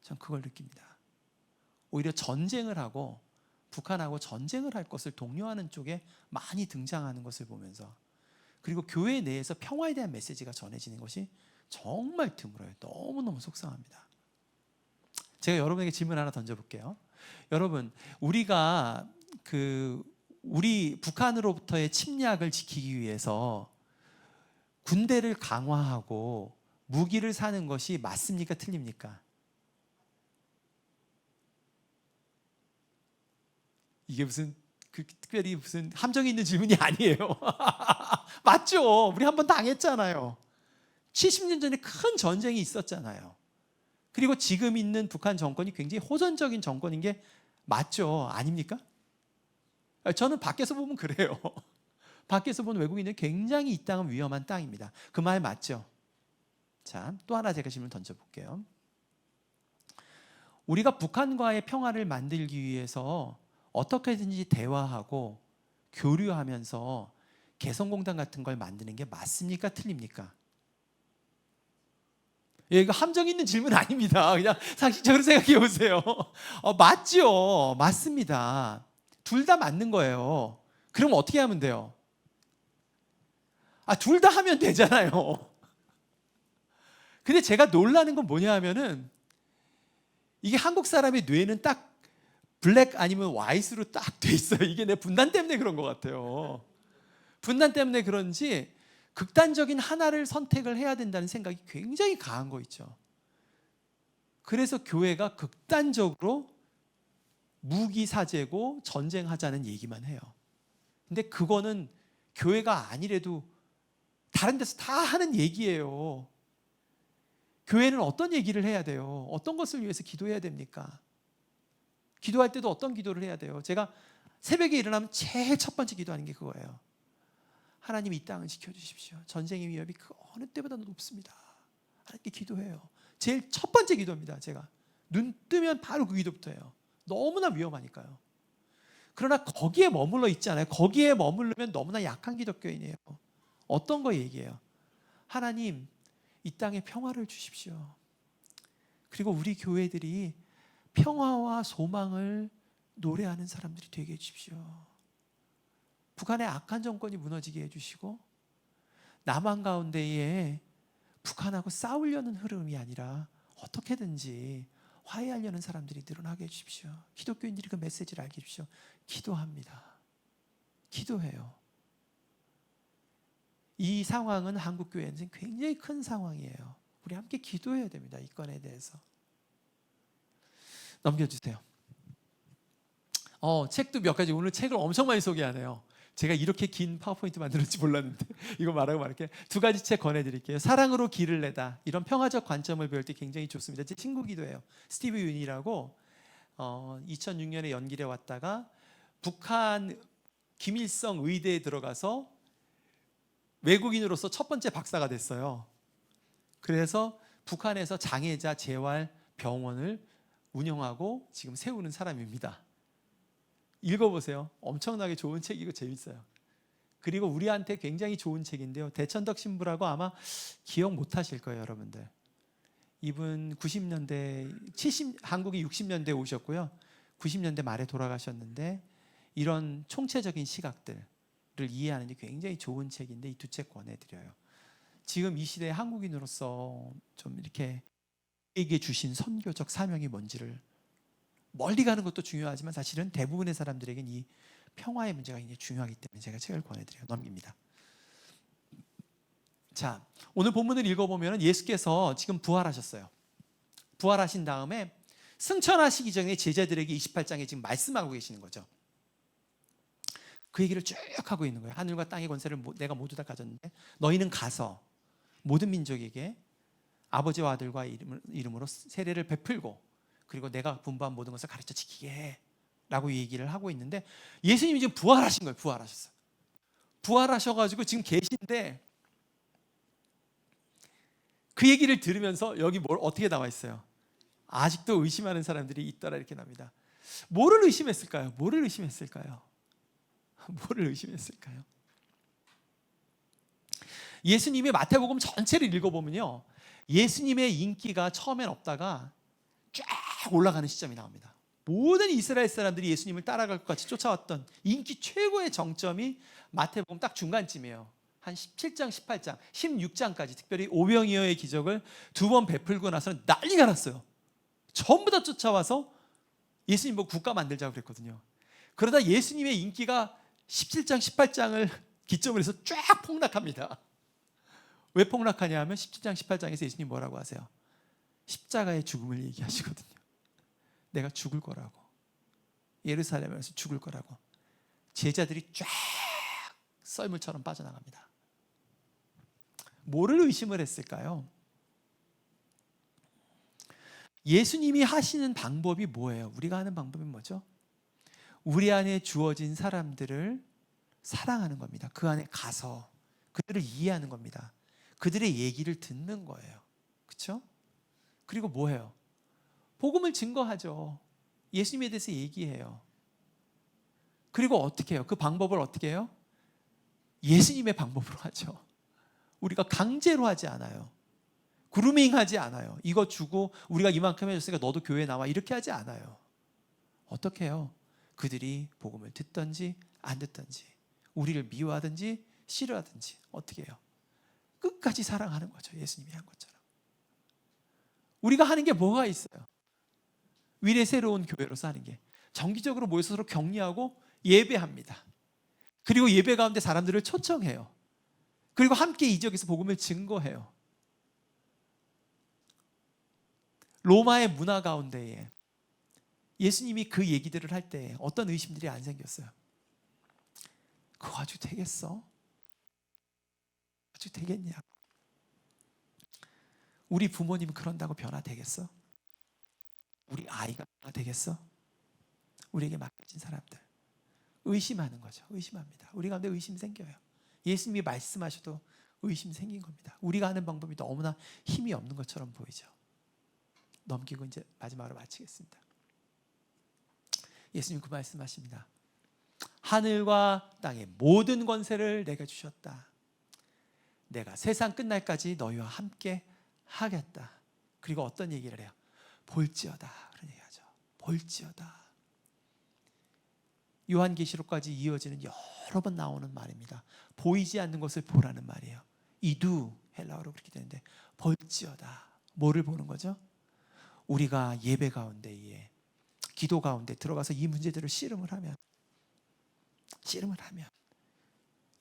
전 그걸 느낍니다. 오히려 전쟁을 하고 북한하고 전쟁을 할 것을 독려하는 쪽에 많이 등장하는 것을 보면서, 그리고 교회 내에서 평화에 대한 메시지가 전해지는 것이 정말 드물어요. 너무너무 속상합니다. 제가 여러분에게 질문 하나 던져볼게요. 여러분, 우리가 우리 북한으로부터의 침략을 지키기 위해서 군대를 강화하고 무기를 사는 것이 맞습니까? 틀립니까? 이게 특별히 무슨 함정이 있는 질문이 아니에요. 맞죠? 우리 한번 당했잖아요. 70년 전에 큰 전쟁이 있었잖아요. 그리고 지금 있는 북한 정권이 굉장히 호전적인 정권인 게 맞죠? 아닙니까? 저는 밖에서 보면 그래요. 밖에서 본 외국인은 굉장히 이 땅은 위험한 땅입니다. 그 말 맞죠? 자, 또 하나 제가 질문 던져볼게요. 우리가 북한과의 평화를 만들기 위해서 어떻게든지 대화하고 교류하면서 개성공단 같은 걸 만드는 게 맞습니까? 틀립니까? 이거 함정 있는 질문 아닙니다. 그냥 상식적으로 생각해 보세요. 맞죠? 맞습니다. 둘 다 맞는 거예요. 그럼 어떻게 하면 돼요? 둘 다 하면 되잖아요. 근데 제가 놀라는 건 뭐냐 하면은 이게 한국 사람의 뇌는 딱 블랙 아니면 화이트로 딱 돼 있어요. 이게 내 분단 때문에 그런 것 같아요. 분단 때문에 그런지 극단적인 하나를 선택을 해야 된다는 생각이 굉장히 강한 거 있죠. 그래서 교회가 극단적으로 무기 사재고 전쟁하자는 얘기만 해요. 근데 그거는 교회가 아니래도 다른 데서 다 하는 얘기예요. 교회는 어떤 얘기를 해야 돼요? 어떤 것을 위해서 기도해야 됩니까? 기도할 때도 어떤 기도를 해야 돼요? 제가 새벽에 일어나면 제일 첫 번째 기도하는 게 그거예요. 하나님 이 땅을 지켜주십시오. 전쟁의 위협이 그 어느 때보다 높습니다. 하나님께 기도해요. 제일 첫 번째 기도입니다. 제가 눈 뜨면 바로 그 기도부터 해요. 너무나 위험하니까요. 그러나 거기에 머물러 있지 않아요. 거기에 머무르면 너무나 약한 기독교인이에요. 어떤 거 얘기해요? 하나님 이 땅에 평화를 주십시오. 그리고 우리 교회들이 평화와 소망을 노래하는 사람들이 되게 해주십시오. 북한의 악한 정권이 무너지게 해주시고 남한 가운데에 북한하고 싸우려는 흐름이 아니라 어떻게든지 화해하려는 사람들이 늘어나게 해주십시오. 기독교인들이 그 메시지를 알게 해주십시오. 기도합니다. 기도해요. 이 상황은 한국교회에는 굉장히 큰 상황이에요. 우리 함께 기도해야 됩니다. 이 건에 대해서. 넘겨주세요. 책도 몇 가지. 오늘 책을 엄청 많이 소개하네요. 제가 이렇게 긴 파워포인트 만들었지 몰랐는데 이거 말하고 말할게요. 두 가지 책 권해드릴게요. 사랑으로 길을 내다. 이런 평화적 관점을 배울 때 굉장히 좋습니다. 제 친구기도 해요. 스티브 윤이라고 2006년에 연길에 왔다가 북한 김일성 의대에 들어가서 외국인으로서 첫 번째 박사가 됐어요. 그래서 북한에서 장애자 재활 병원을 운영하고 지금 세우는 사람입니다. 읽어보세요. 엄청나게 좋은 책이고 재밌어요. 그리고 우리한테 굉장히 좋은 책인데요. 대천덕 신부라고 아마 기억 못하실 거예요, 여러분들. 이분 90년대, 한국이 60년대에 오셨고요. 90년대 말에 돌아가셨는데 이런 총체적인 시각들을 이해하는 게 굉장히 좋은 책인데 이 두 책 권해드려요. 지금 이 시대의 한국인으로서 좀 이렇게 우리에게 주신 선교적 사명이 뭔지를 멀리 가는 것도 중요하지만 사실은 대부분의 사람들에겐 이 평화의 문제가 굉장히 중요하기 때문에 제가 책을 권해드려요. 넘깁니다. 자, 오늘 본문을 읽어보면 예수께서 지금 부활하셨어요. 부활하신 다음에 승천하시기 전에 제자들에게 28장에 지금 말씀하고 계시는 거죠. 그 얘기를 쭉 하고 있는 거예요. 하늘과 땅의 권세를 내가 모두 다 가졌는데 너희는 가서 모든 민족에게 아버지와 아들과 이름으로 세례를 베풀고 그리고 내가 분부한 모든 것을 가르쳐 지키게 해 라고 얘기를 하고 있는데 예수님이 지금 부활하신 거예요. 부활하셨어요. 부활하셔가지고 지금 계신데 그 얘기를 들으면서 여기 어떻게 나와 있어요? 아직도 의심하는 사람들이 있더라 이렇게 납니다. 뭐를 의심했을까요? 뭐를 의심했을까요? 뭐를 의심했을까요? 예수님의 마태복음 전체를 읽어보면요, 예수님의 인기가 처음엔 없다가 쫙 올라가는 시점이 나옵니다. 모든 이스라엘 사람들이 예수님을 따라갈 것 같이 쫓아왔던 인기 최고의 정점이 마태복음 딱 중간쯤이에요. 한 17장, 18장, 16장까지 특별히 오병이어의 기적을 2번 베풀고 나서는 난리가 났어요. 전부 다 쫓아와서 예수님 보고 국가 만들자고 그랬거든요. 그러다 예수님의 인기가 17장, 18장을 기점으로 해서 쫙 폭락합니다. 왜 폭락하냐 하면 17장, 18장에서 예수님 뭐라고 하세요? 십자가의 죽음을 얘기하시거든요. 내가 죽을 거라고. 예루살렘에서 죽을 거라고. 제자들이 쫙 썰물처럼 빠져나갑니다. 뭐를 의심을 했을까요? 예수님이 하시는 방법이 뭐예요? 우리가 하는 방법이 뭐죠? 우리 안에 주어진 사람들을 사랑하는 겁니다. 그 안에 가서 그들을 이해하는 겁니다. 그들의 얘기를 듣는 거예요. 그렇죠? 그리고 뭐예요? 복음을 증거하죠. 예수님에 대해서 얘기해요. 그리고 어떻게 해요? 그 방법을 어떻게 해요? 예수님의 방법으로 하죠. 우리가 강제로 하지 않아요. 그루밍 하지 않아요. 이거 주고 우리가 이만큼 해줬으니까 너도 교회에 나와 이렇게 하지 않아요. 어떻게 해요? 그들이 복음을 듣든지 안 듣든지 우리를 미워하든지 싫어하든지 어떻게 해요? 끝까지 사랑하는 거죠. 예수님이 한 것처럼. 우리가 하는 게 뭐가 있어요? 위례 새로운 교회로서 하는 게 정기적으로 모여서 서로 격려하고 예배합니다. 그리고 예배 가운데 사람들을 초청해요. 그리고 함께 이 지역에서 복음을 증거해요. 로마의 문화 가운데에 예수님이 그 얘기들을 할 때 어떤 의심들이 안 생겼어요? 그거 아주 되겠어? 아주 되겠냐? 우리 부모님 그런다고 변화되겠어? 우리 아이가 변화되겠어? 우리에게 맡겨진 사람들 의심하는 거죠. 의심합니다. 우리 가운데 의심 생겨요. 예수님이 말씀하셔도 의심 생긴 겁니다. 우리가 하는 방법이 너무나 힘이 없는 것처럼 보이죠. 넘기고 이제 마지막으로 마치겠습니다. 예수님 그 말씀하십니다. 하늘과 땅의 모든 권세를 내게 주셨다. 내가 세상 끝날까지 너희와 함께 하겠다. 그리고 어떤 얘기를 해요? 볼지어다. 그런 얘기하죠. 볼지어다. 요한계시록까지 이어지는 여러 번 나오는 말입니다. 보이지 않는 것을 보라는 말이에요. 이두 헬라어로 그렇게 되는데 볼지어다. 뭐를 보는 거죠? 우리가 예배 가운데에 기도 가운데 들어가서 이 문제들을 씨름을 하면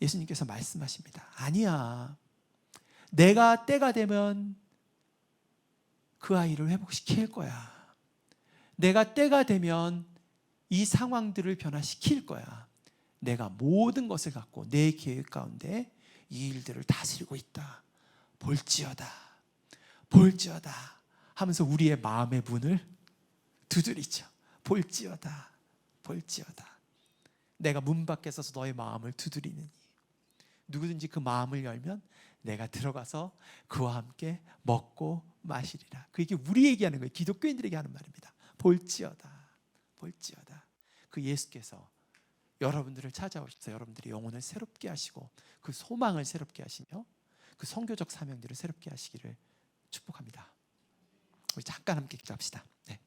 예수님께서 말씀하십니다. 아니야. 내가 때가 되면 그 아이를 회복시킬 거야. 내가 때가 되면 이 상황들을 변화시킬 거야. 내가 모든 것을 갖고 내 계획 가운데 이 일들을 다스리고 있다. 볼지어다. 볼지어다 하면서 우리의 마음의 문을 두드리죠. 볼지어다. 볼지어다. 내가 문 밖에 서서 너의 마음을 두드리느니 누구든지 그 마음을 열면 내가 들어가서 그와 함께 먹고 마시리라. 그게 우리 얘기하는 거예요. 기독교인들에게 하는 말입니다. 볼지어다. 볼지어다. 그 예수께서 여러분들을 찾아오셔서 여러분들의 영혼을 새롭게 하시고 그 소망을 새롭게 하시며 그 선교적 사명들을 새롭게 하시기를 축복합니다. 우리 잠깐 함께 기도합시다. 네.